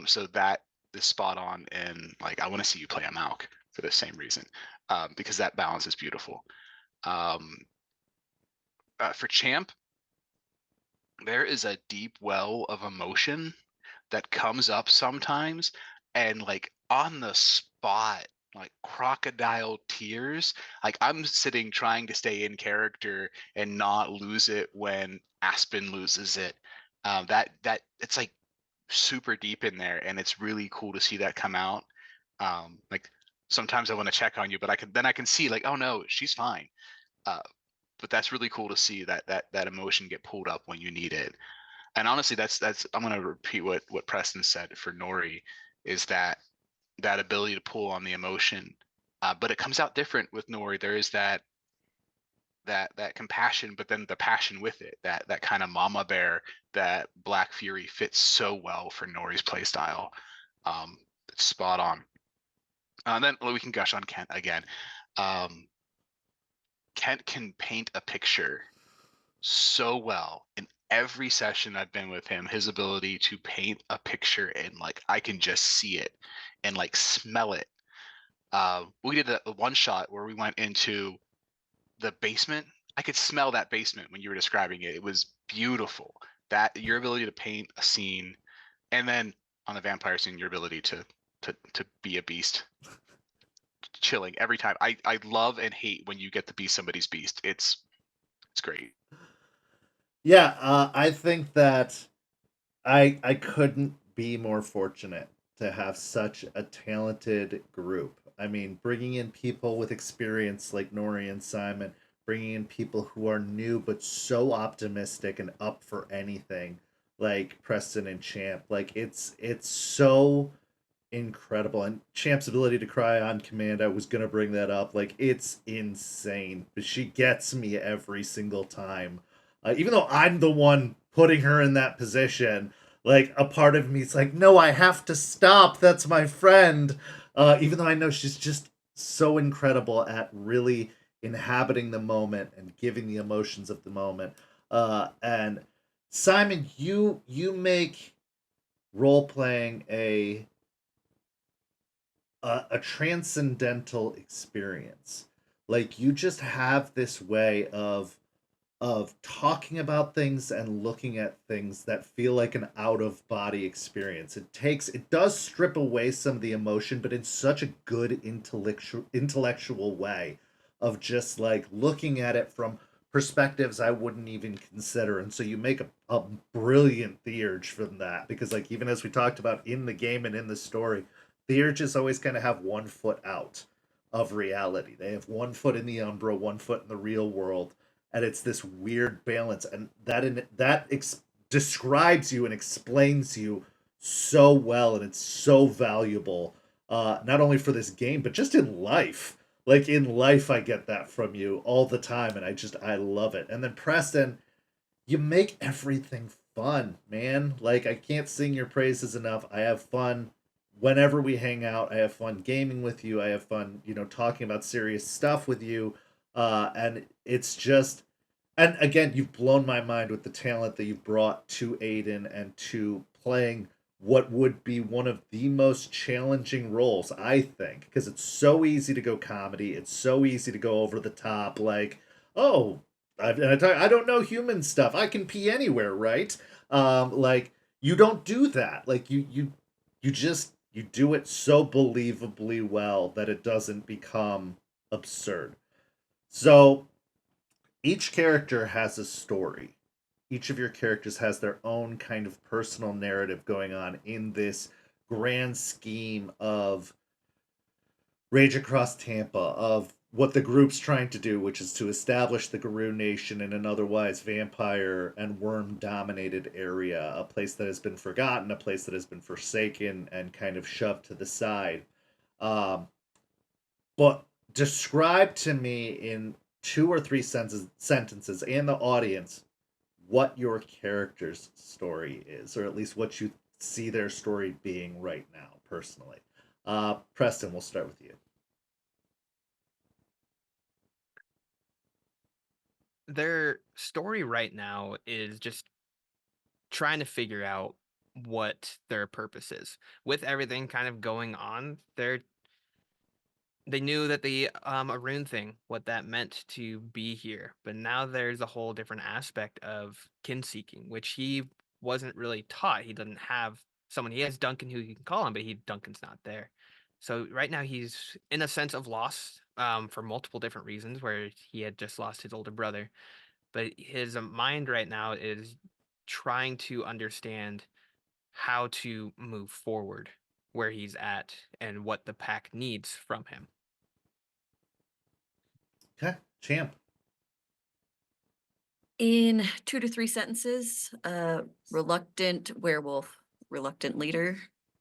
Speaker 4: So that is spot on, and like I want to see you play a Malk for the same reason, because that balance is beautiful. For Champ, there is a deep well of emotion that comes up sometimes, and like on the spot, like crocodile tears. Like I'm sitting trying to stay in character and not lose it when Aspen loses it. That it's like super deep in there, and it's really cool to see that come out. Like sometimes I want to check on you, but I can see like, oh no, she's fine. Uh, but that's really cool to see that emotion get pulled up when you need it. And honestly, that's I'm gonna repeat what Preston said for Nori, is that ability to pull on the emotion. But it comes out different with Nori. There is that compassion, but then the passion with it, that kind of mama bear that Black Fury fits so well for Nori's playstyle. It's spot on. Then we can gush on Kent again. Kent can paint a picture so well in every session I've been with him. His ability to paint a picture and like I can just see it and like smell it. We did a one shot where we went into the basement. I could smell that basement when you were describing it. It was beautiful. That your ability to paint a scene, and then on the vampire scene, your ability to be a beast. Chilling every time. I love and hate when you get to be somebody's beast. It's great.
Speaker 1: Yeah, I think that I couldn't be more fortunate to have such a talented group. I mean, bringing in people with experience like Nori and Simon, bringing in people who are new but so optimistic and up for anything like Preston and Champ. Like it's so incredible. And Champ's ability to cry on command, I was gonna bring that up. Like it's insane. But she gets me every single time. Even though I'm the one putting her in that position, like a part of me is like, no, I have to stop. That's my friend. Even though I know she's just so incredible at really inhabiting the moment and giving the emotions of the moment. And Simon, you make role playing a transcendental experience. Like you just have this way of talking about things and looking at things that feel like an out of body experience. It does strip away some of the emotion, but in such a good intellectual way of just like looking at it from perspectives I wouldn't even consider. And so you make a brilliant theurge from that, because like even as we talked about in the game and in the story, theurges always kind of have one foot out of reality. They have one foot in the Umbra, one foot in the real world, and it's this weird balance, and describes you and explains you so well, and it's so valuable, not only for this game but just in life. Like in life I get that from you all the time, and I love it. And then Preston, you make everything fun, man. Like I can't sing your praises enough. I have fun whenever we hang out. I have fun gaming with you. I have fun, talking about serious stuff with you. And it's just, and again, you've blown my mind with the talent that you've brought to Aiden and to playing what would be one of the most challenging roles, I think, because it's so easy to go comedy. It's so easy to go over the top, like, oh, I don't know human stuff. I can pee anywhere, right? Like you don't do that. Like you do it so believably well that it doesn't become absurd. So each character has a story. Each of your characters has their own kind of personal narrative going on in this grand scheme of Rage Across Tampa, of what the group's trying to do, which is to establish the Garou Nation in an otherwise vampire and worm dominated area, a place that has been forgotten, a place that has been forsaken and kind of shoved to the side. Um, but describe to me in two or three sentences and the audience what your character's story is, or at least what you see their story being right now, personally. Preston, we'll start with you.
Speaker 2: Their story right now is just trying to figure out what their purpose is. With everything kind of going on, they knew that the Arun thing, what that meant to be here, but now there's a whole different aspect of kin seeking, which he wasn't really taught. He doesn't have someone. He has Duncan who he can call on, but Duncan's not there. So right now he's in a sense of loss for multiple different reasons, where he had just lost his older brother, but his mind right now is trying to understand how to move forward where he's at and what the pack needs from him.
Speaker 1: Okay, Champ.
Speaker 3: In 2 to 3 sentences, reluctant werewolf, reluctant leader,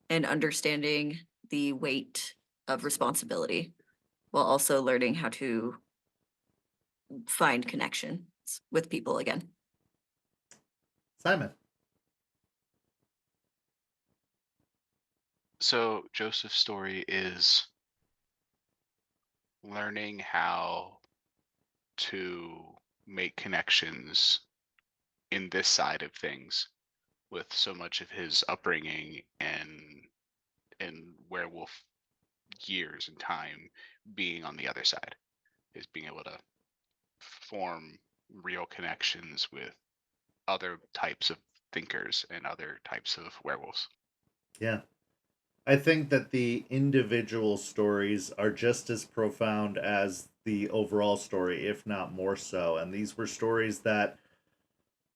Speaker 3: and understanding the weight of responsibility while also learning how to find connections with people again.
Speaker 1: Simon.
Speaker 4: So Joseph's story is learning how to make connections in this side of things with so much of his upbringing and werewolf years and time being on the other side, is being able to form real connections with other types of thinkers and other types of werewolves.
Speaker 1: Yeah. I think that the individual stories are just as profound as the overall story, if not more so. And these were stories that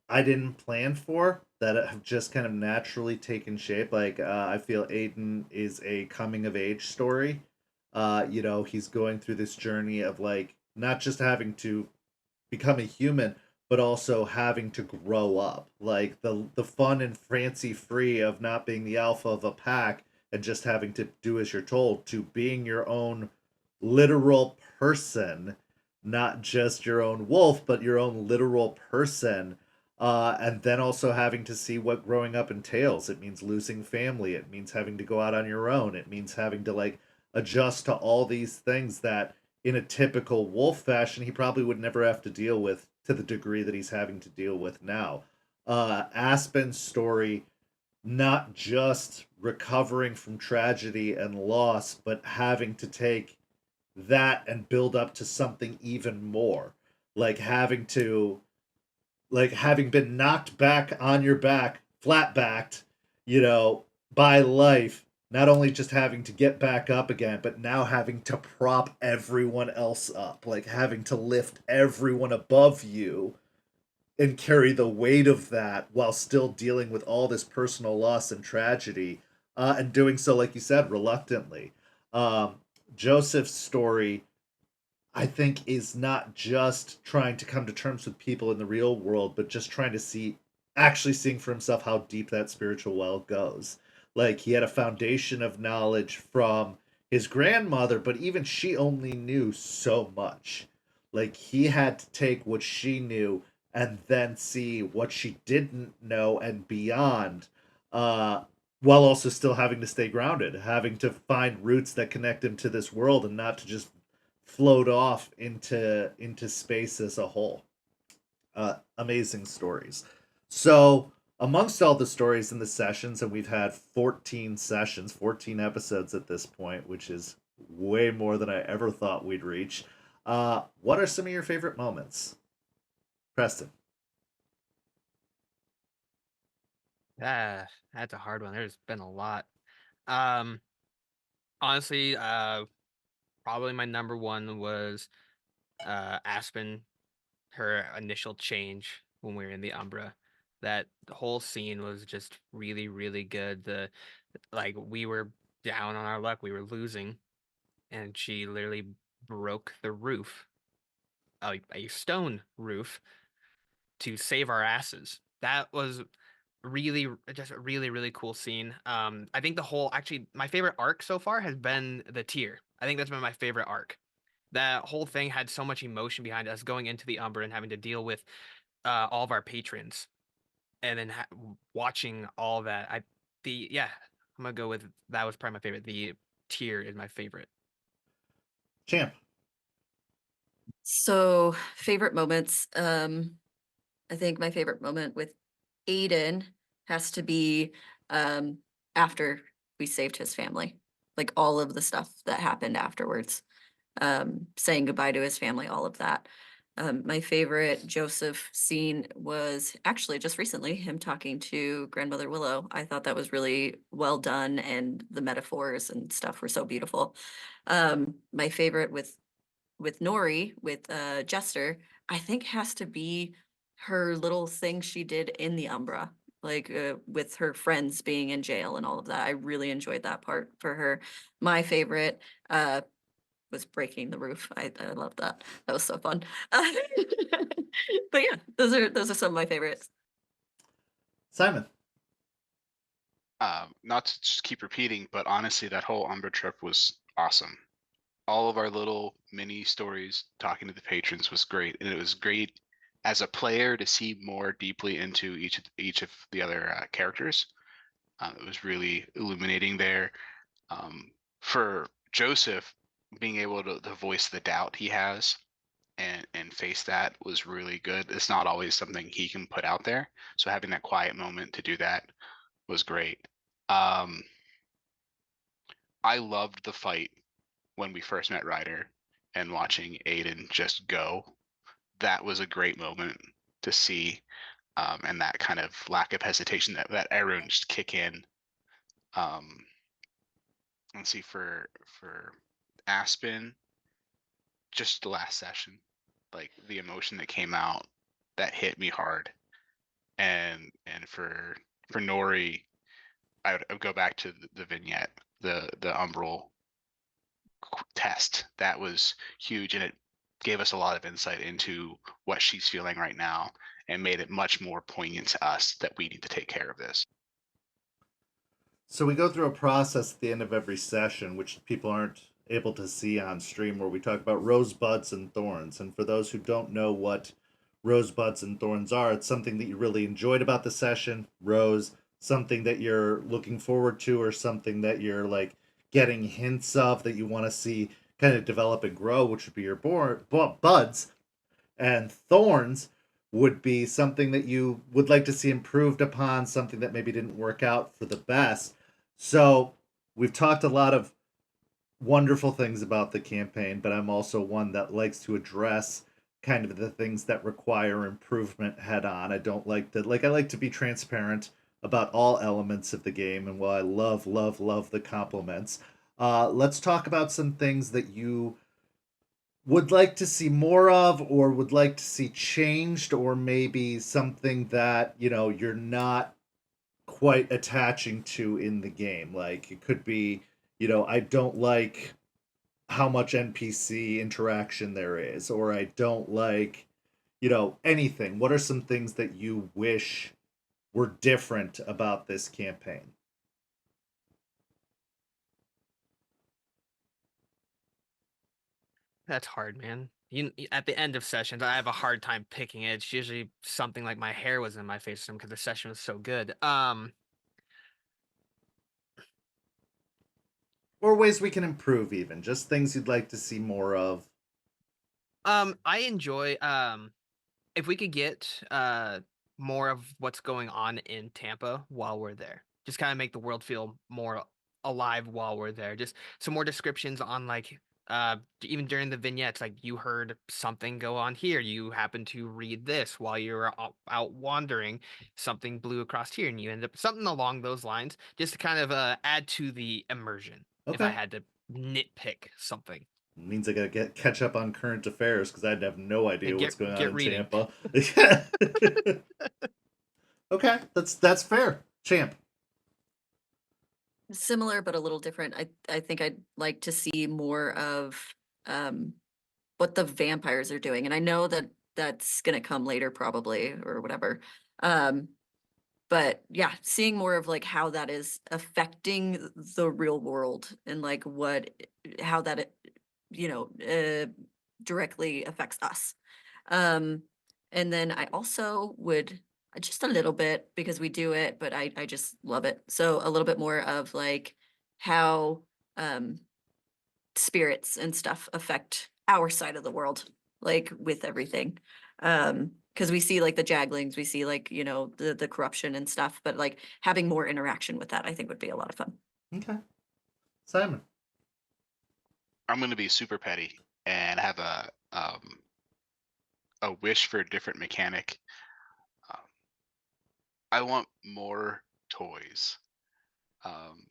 Speaker 1: I didn't plan for, that have just kind of naturally taken shape. Like, I feel Aiden is a coming of age story. He's going through this journey of, like, not just having to become a human, but also having to grow up. Like the fun and fancy free of not being the alpha of a pack and just having to do as you're told, to being your own literal person, not just your own wolf, but your own literal person. And then also having to see what growing up entails. It means losing family. It means having to go out on your own. It means having to, like, adjust to all these things that in a typical wolf fashion he probably would never have to deal with to the degree that he's having to deal with now. Aspen's story, not just recovering from tragedy and loss, but having to take that and build up to something even more. Like having been knocked back on your back, flat backed, by life, not only just having to get back up again, but now having to prop everyone else up, like having to lift everyone above you and carry the weight of that while still dealing with all this personal loss and tragedy, and doing so, like you said, reluctantly. Um, Joseph's story, I think, is not just trying to come to terms with people in the real world, but just trying to actually seeing for himself how deep that spiritual well goes. Like, he had a foundation of knowledge from his grandmother, but even she only knew so much. Like, he had to take what she knew and then see what she didn't know and beyond, while also still having to stay grounded, having to find roots that connect him to this world and not to just float off into space as a whole. Amazing stories. So amongst all the stories in the sessions, and we've had 14 sessions, 14 episodes at this point, which is way more than I ever thought we'd reach. What are some of your favorite moments? Preston.
Speaker 2: That's a hard one. There's been a lot. Um, Honestly, probably my number one was Aspen, her initial change when we were in the Umbra. That whole scene was just really, really good. We were down on our luck, we were losing, and she literally broke the roof, a stone roof, to save our asses. That was just a really cool scene. I think actually my favorite arc so far has been the tier. I think that's been my favorite arc. That whole thing had so much emotion behind us going into the Umbra and having to deal with all of our patrons, and then watching all that. I'm gonna go with that was probably my favorite. The tier is my favorite.
Speaker 1: Champ.
Speaker 3: So favorite moments. I think my favorite moment with Aiden has to be after we saved his family. Like all of the stuff that happened afterwards. Saying goodbye to his family, all of that. My favorite Joseph scene was actually just recently him talking to grandmother Willow. I thought that was really well done, and the metaphors and stuff were so beautiful. My favorite with Nori, with Jester, I think has to be her little thing she did in the Umbra, like with her friends being in jail and all of that. I really enjoyed that part for her. My favorite was breaking the roof. I love that. That was so fun. But yeah, those are some of my favorites.
Speaker 1: Simon.
Speaker 4: Not to just keep repeating, but honestly, that whole Umbra trip was awesome. All of our little mini stories talking to the patrons was great, and it was great as a player to see more deeply into each of the other characters. It was really illuminating there. For Joseph, being able to voice the doubt he has and face that was really good. It's not always something he can put out there, so having that quiet moment to do that was great. I loved the fight when we first met Ryder and watching Aiden just go. That was a great moment to see, and that kind of lack of hesitation that everyone just kick in. Let's see, for Aspen, just the last session, like the emotion that came out, that hit me hard. And for Nori, I would go back to the vignette, the umbral test. That was huge, and it gave us a lot of insight into what she's feeling right now, and made it much more poignant to us that we need to take care of this.
Speaker 1: So we go through a process at the end of every session, which people aren't able to see on stream, where we talk about rosebuds and thorns. And for those who don't know what rosebuds and thorns are, it's something that you really enjoyed about the session, rose, something that you're looking forward to, or something that you're like getting hints of that you want to see kind of develop and grow, which would be your buds. And thorns would be something that you would like to see improved upon, something that maybe didn't work out for the best. So we've talked a lot of wonderful things about the campaign, but I'm also one that likes to address kind of the things that require improvement head on. I don't like to I like to be transparent about all elements of the game, and while I love the compliments, let's talk about some things that you would like to see more of, or would like to see changed, or maybe something that you're not quite attaching to in the game. Like it could be, I don't like how much NPC interaction there is, or I don't like, anything. What are some things that you wish were different about this campaign?
Speaker 2: That's hard, man. At the end of sessions, I have a hard time picking it. It's usually something like my hair was in my face because the session was so good.
Speaker 1: Or ways we can improve, even just things you'd like to see more of.
Speaker 2: I enjoy if we could get more of what's going on in Tampa while we're there. Just kind of make the world feel more alive while we're there. Just some more descriptions on like even during the vignettes, like you heard something go on here, you happen to read this while you were out wandering, something blew across here, and you end up something along those lines, just to kind of add to the immersion. If I
Speaker 1: Okay.
Speaker 2: had to nitpick something.
Speaker 1: Means I gotta catch up on current affairs, because I'd have no idea
Speaker 2: And
Speaker 1: what's going on
Speaker 2: get
Speaker 1: in
Speaker 2: reading.
Speaker 1: Tampa. Okay, that's fair. Champ.
Speaker 3: Similar but a little different. I think I'd like to see more of what the vampires are doing. And I know that that's gonna come later probably or whatever. But yeah, seeing more of like how that is affecting the real world and like how that directly affects us. Um, and then I also would just a little bit because we do it, but I just love it. So a little bit more of like how um spirits and stuff affect our side of the world, like with everything. Because we see like the jagglings, we see like, the corruption and stuff, but like having more interaction with that, I think would be a lot of fun.
Speaker 1: Okay. Simon.
Speaker 4: I'm going to be super petty and have a wish for a different mechanic. Um, I want more toys. Um,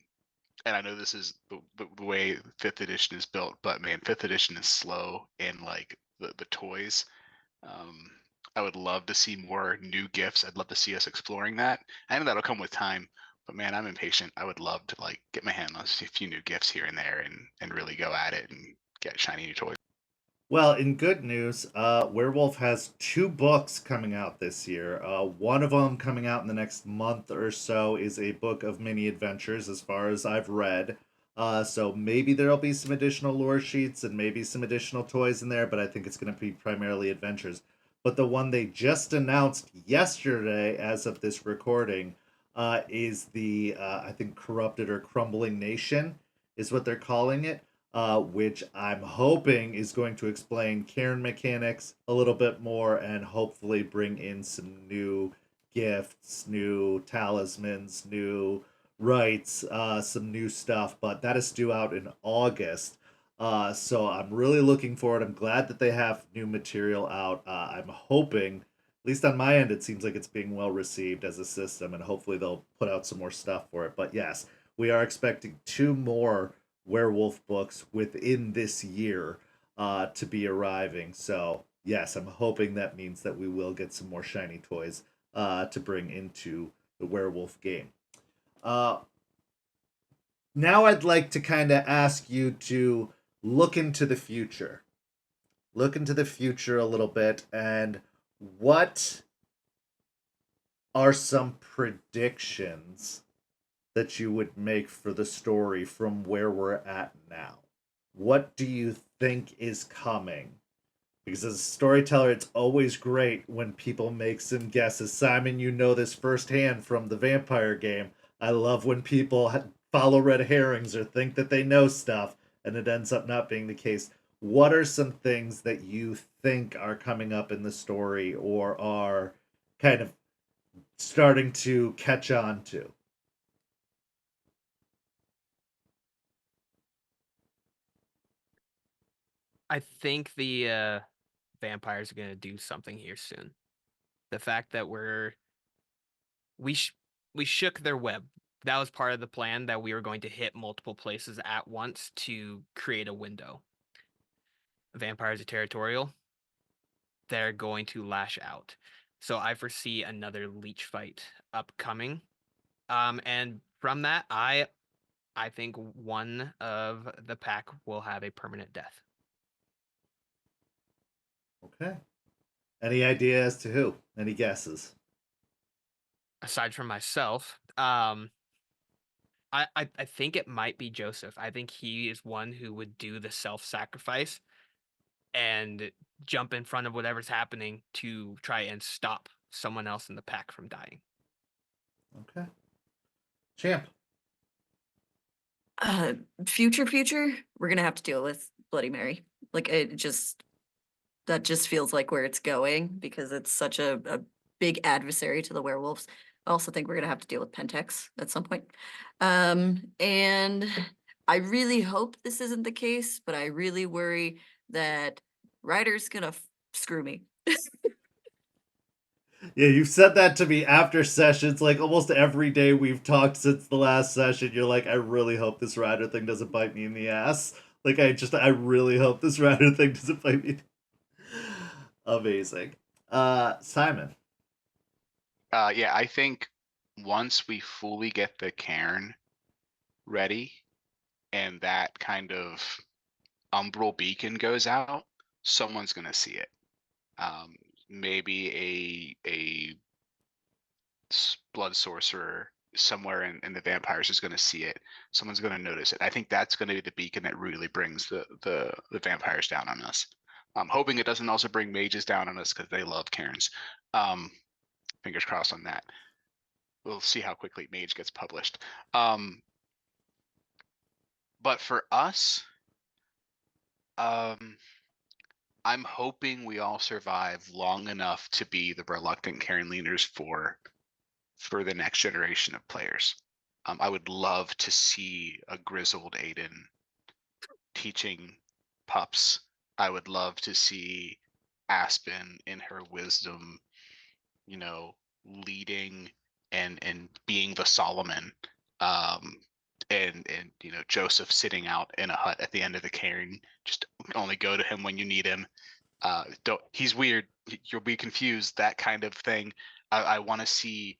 Speaker 4: and I know this is the way fifth edition is built, but man, fifth edition is slow in like the toys. Um, I would love to see more new gifts. I'd love to see us exploring that. I know that'll come with time, but man, I'm impatient. I would love to like get my hand on a few new gifts here and there and really go at it and get shiny new toys.
Speaker 1: Well, in good news, Werewolf has 2 books coming out this year. One of them coming out in the next month or so is a book of mini adventures, as far as I've read. So maybe there'll be some additional lore sheets and maybe some additional toys in there, but I think it's going to be primarily adventures. But the one they just announced yesterday, as of this recording, is the, I think, Corrupted or Crumbling Nation, is what they're calling it. Which I'm hoping is going to explain Cairn mechanics a little bit more and hopefully bring in some new gifts, new talismans, new rights, some new stuff. But that is due out in August. So I'm really looking forward. I'm glad that they have new material out. I'm hoping, at least on my end, it seems like it's being well received as a system, and hopefully they'll put out some more stuff for it. But yes, we are expecting 2 more Werewolf books within this year to be arriving. So, yes, I'm hoping that means that we will get some more shiny toys to bring into the Werewolf game. Now, I'd like to kind of ask you to look into the future. Look into the future a little bit, and what are some predictions that you would make for the story from where we're at now? What do you think is coming? Because as a storyteller, it's always great when people make some guesses. Simon, you know this firsthand from the vampire game. I love when people follow red herrings or think that they know stuff, and it ends up not being the case. What are some things that you think are coming up in the story or are kind of starting to catch on to?
Speaker 2: I think the vampires are gonna do something here soon. The fact that we sh- we shook their web. That was part of the plan, that we were going to hit multiple places at once to create a window. Vampires are territorial. They're going to lash out. So I foresee another leech fight upcoming. And from that, I think one of the pack will have a permanent death.
Speaker 1: Okay. Any idea as to who? Any guesses?
Speaker 2: Aside from myself, I think it might be Joseph. I think he is one who would do the self-sacrifice and jump in front of whatever's happening to try and stop someone else in the pack from dying.
Speaker 1: Okay. Champ.
Speaker 3: Uh, future, we're gonna have to deal with Bloody Mary. Like that just feels like where it's going because it's such a big adversary to the werewolves. I also think we're gonna have to deal with Pentex at some point. And I really hope this isn't the case, but I really worry that Ryder's gonna screw me.
Speaker 1: Yeah, you've said that to me after sessions, like almost every day we've talked since the last session. You're like, I really hope this rider thing doesn't bite me in the ass. Like, I really hope this rider thing doesn't bite me. Amazing. Simon.
Speaker 4: Yeah, I think once we fully get the cairn ready and that kind of umbral beacon goes out, someone's gonna see it. Maybe a blood sorcerer somewhere in the vampires is going to see it. Someone's going to notice it. I think that's going to be the beacon that really brings the vampires down on us. I'm hoping it doesn't also bring mages down on us because they love Karens. Fingers crossed on that. We'll see how quickly Mage gets published. But for us, I'm hoping we all survive long enough to be the reluctant Karen leaners for the next generation of players. I would love to see a grizzled Aiden teaching pups. I would love to see Aspen in her wisdom, leading and being the Solomon. And Joseph sitting out in a hut at the end of the cairn. Just only go to him when you need him. He's weird. You'll be confused. That kind of thing. I want to see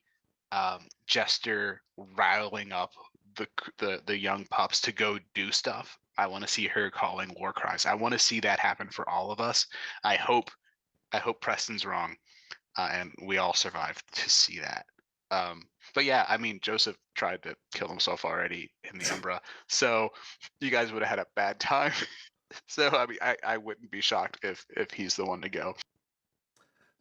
Speaker 4: Jester riling up the young pups to go do stuff. I want to see her calling war cries. I want to see that happen for all of us. I hope Preston's wrong, and we all survive to see that. But yeah, I mean, Joseph tried to kill himself already in the Umbra, so you guys would have had a bad time. So I mean, I wouldn't be shocked if he's the one to go.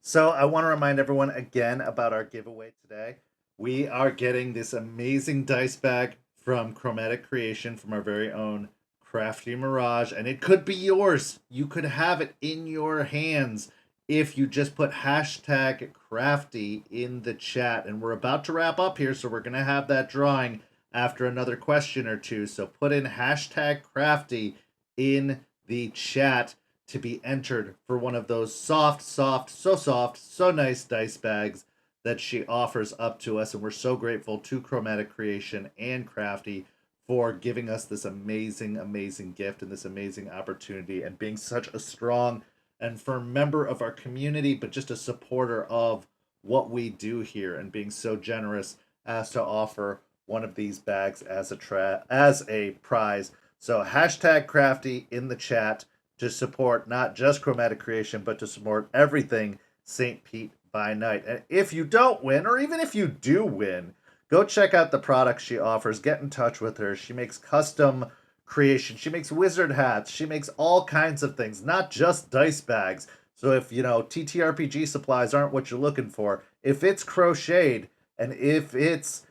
Speaker 1: So I want to remind everyone again about our giveaway today. We are getting this amazing dice bag from Chromatic Creation from our very own Crafty Mirage, and it could be yours. You could have it in your hands if you just put hashtag Crafty in the chat. And we're about to wrap up here, so we're going to have that drawing after another question or two. So put in hashtag Crafty in the chat to be entered for one of those soft, so nice dice bags that she offers up to us. And we're so grateful to Chromatic Creation and Crafty for giving us this amazing gift and this amazing opportunity and being such a strong and firm member of our community, but just a supporter of what we do here and being so generous as to offer one of these bags as a prize. So hashtag Crafty in the chat to support not just Chromatic Creation, but to support everything St. Pete by Night. And if you don't win, or even if you do win, go check out the products she offers. Get in touch with her. She makes custom creation. She makes wizard hats. She makes all kinds of things, not just dice bags. So if, TTRPG supplies aren't what you're looking for, if it's crocheted and if it's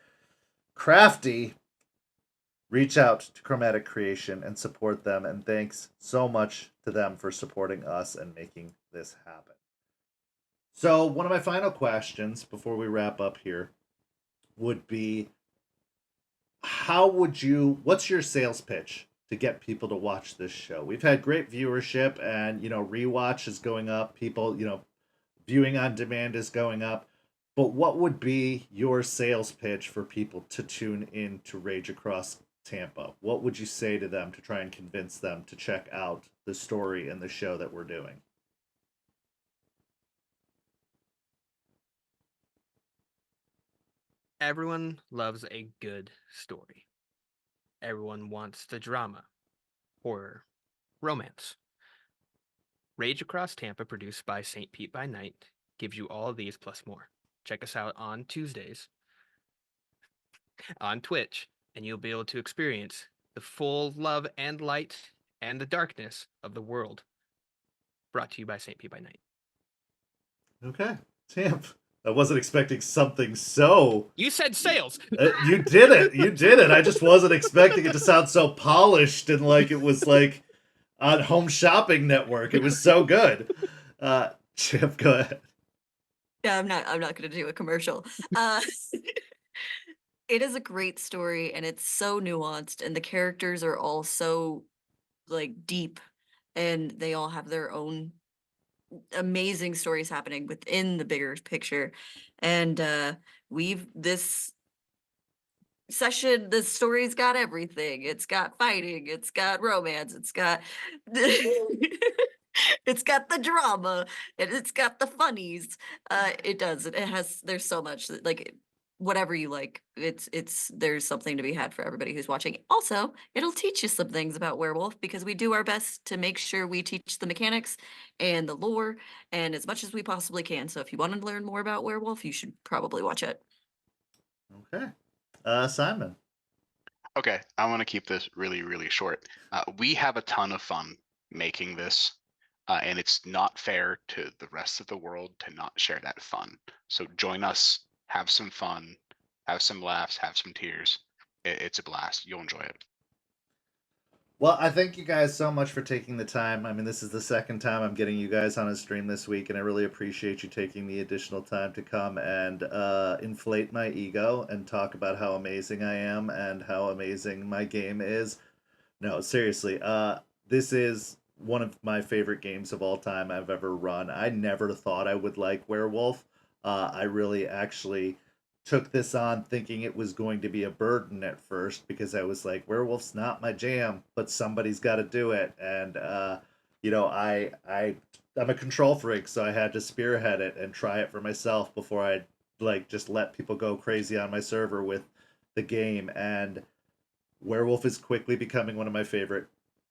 Speaker 1: crafty, reach out to Chromatic Creation and support them. And thanks so much to them for supporting us and making this happen. So one of my final questions before we wrap up here would be, what's your sales pitch to get people to watch this show? We've had great viewership and, rewatch is going up. People, viewing on demand is going up. But what would be your sales pitch for people to tune in to Rage Across Tampa? What would you say to them to try and convince them to check out the story and the show that we're doing?
Speaker 2: Everyone loves a good story. Everyone wants the drama, horror, romance. Rage Across Tampa, produced by St. Pete by Night, gives you all of these plus more. Check us out on Tuesdays on Twitch, and you'll be able to experience the full love and light and the darkness of the world. Brought to you by St. Pete by Night.
Speaker 1: Okay, Tamp. I wasn't expecting something so...
Speaker 2: You said sales!
Speaker 1: You did it! I just wasn't expecting it to sound so polished and like it was like on Home Shopping Network. It was so good. Chip, go ahead.
Speaker 3: Yeah, I'm not gonna do a commercial. It is a great story and it's so nuanced and the characters are all so deep and they all have their own amazing stories happening within the bigger picture. And this session, the story's got everything. It's got fighting, it's got romance, it's got it's got the drama, and it's got the funnies. It does. There's so much whatever you like. It's there's something to be had for everybody who's watching. Also, it'll teach you some things about Werewolf because we do our best to make sure we teach the mechanics and the lore and as much as we possibly can. So if you want to learn more about Werewolf, you should probably watch it.
Speaker 1: Okay. Simon.
Speaker 4: Okay, I want to keep this really, really short. We have a ton of fun making this, and it's not fair to the rest of the world to not share that fun. So join us, have some fun, have some laughs, have some tears. It's a blast. You'll enjoy it.
Speaker 1: Well, I thank you guys so much for taking the time. I mean, this is the second time I'm getting you guys on a stream this week, and I really appreciate you taking the additional time to come and inflate my ego and talk about how amazing I am and how amazing my game is. No, seriously, this is one of my favorite games of all time I've ever run. I never thought I would like Werewolf. I really actually took this on thinking it was going to be a burden at first because I was like, Werewolf's not my jam, but somebody's got to do it. And I'm a control freak, so I had to spearhead it and try it for myself before I like just let people go crazy on my server with the game. And Werewolf is quickly becoming one of my favorite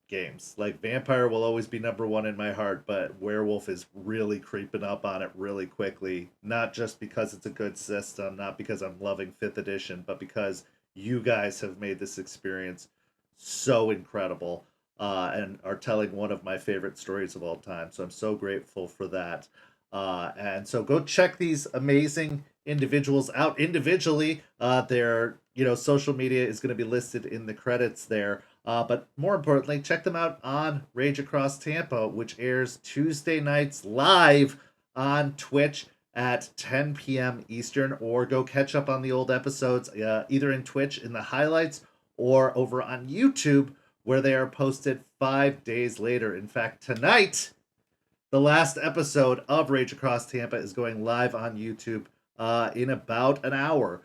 Speaker 1: games. Like Vampire will always be number one in my heart, but Werewolf is really creeping up on it really quickly. Not just because it's a good system, not because I'm loving 5th edition, but because you guys have made this experience so incredible and are telling one of my favorite stories of all time. So I'm so grateful for that. And so go check these amazing individuals out individually. Their social media is going to be listed in the credits there. But more importantly, check them out on Rage Across Tampa, which airs Tuesday nights live on Twitch at 10 p.m. Eastern, or go catch up on the old episodes either in Twitch in the highlights or over on YouTube where they are posted 5 days later. In fact, tonight, the last episode of Rage Across Tampa is going live on YouTube in about an hour.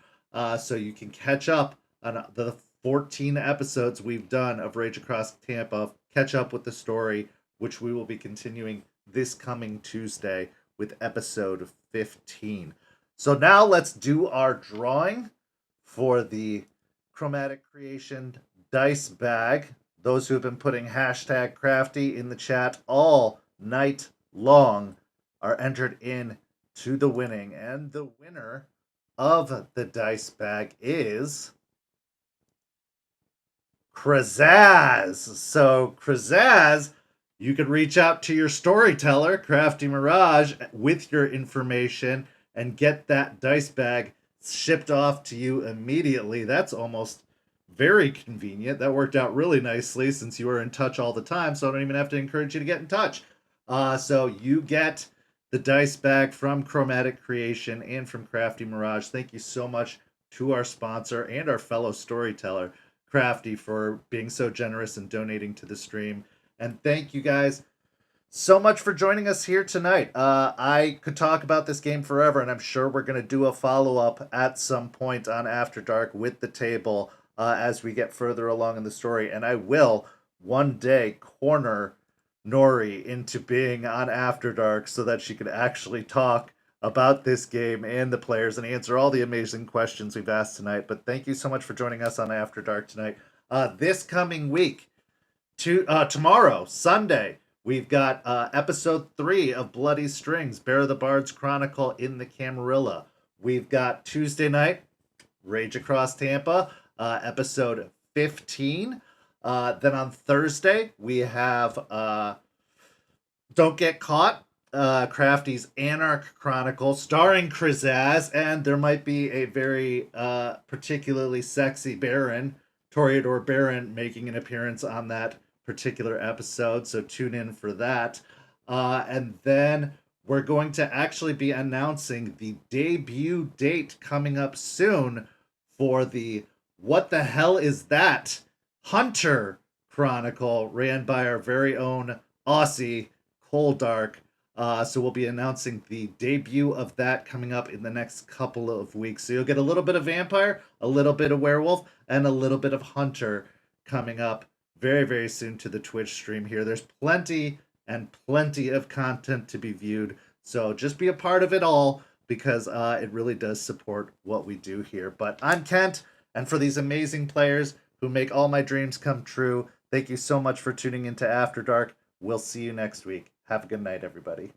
Speaker 1: So you can catch up on the 14 episodes we've done of Rage Across Tampa, catch up with the story, which we will be continuing this coming Tuesday with episode 15. So now let's do our drawing for the Chromatic Creation dice bag. Those who have been putting hashtag crafty in the chat all night long are entered in to the winning, and the winner of the dice bag is Krazaz. So Krazaz, you can reach out to your storyteller, Crafty Mirage, with your information and get that dice bag shipped off to you immediately. That's almost very convenient. That worked out really nicely since you were in touch all the time, so I don't even have to encourage you to get in touch. So you get the dice bag from Chromatic Creation and from Crafty Mirage. Thank you so much to our sponsor and our fellow storyteller, Crafty, for being so generous and donating to the stream. And thank you guys so much for joining us here tonight. I could talk about this game forever, and I'm sure we're going to do a follow-up at some point on After Dark with the table as we get further along in the story. And I will one day corner Nori into being on After Dark so that she could actually talk about this game and the players and answer all the amazing questions we've asked tonight. But thank you so much for joining us on After Dark tonight. This coming week, tomorrow, Sunday, we've got episode 3 of Bloody Strings, Bear the Bard's Chronicle in the Camarilla. We've got Tuesday night, Rage Across Tampa, episode 15. Then on Thursday, we have Don't Get Caught, Crafty's Anarch Chronicle, starring Krazaz, and there might be a very particularly sexy Baron, Toreador Baron, making an appearance on that particular episode, so tune in for that. And then we're going to actually be announcing the debut date coming up soon for the What the Hell Is That? Hunter Chronicle, ran by our very own Aussie, Coldark. So we'll be announcing the debut of that coming up in the next couple of weeks. So you'll get a little bit of Vampire, a little bit of Werewolf, and a little bit of Hunter coming up very, very soon to the Twitch stream here. There's plenty and plenty of content to be viewed. So just be a part of it all. because it really does support what we do here. But I'm Kent, and for these amazing players who make all my dreams come true, thank you so much for tuning into After Dark. We'll see you next week. Have a good night, everybody.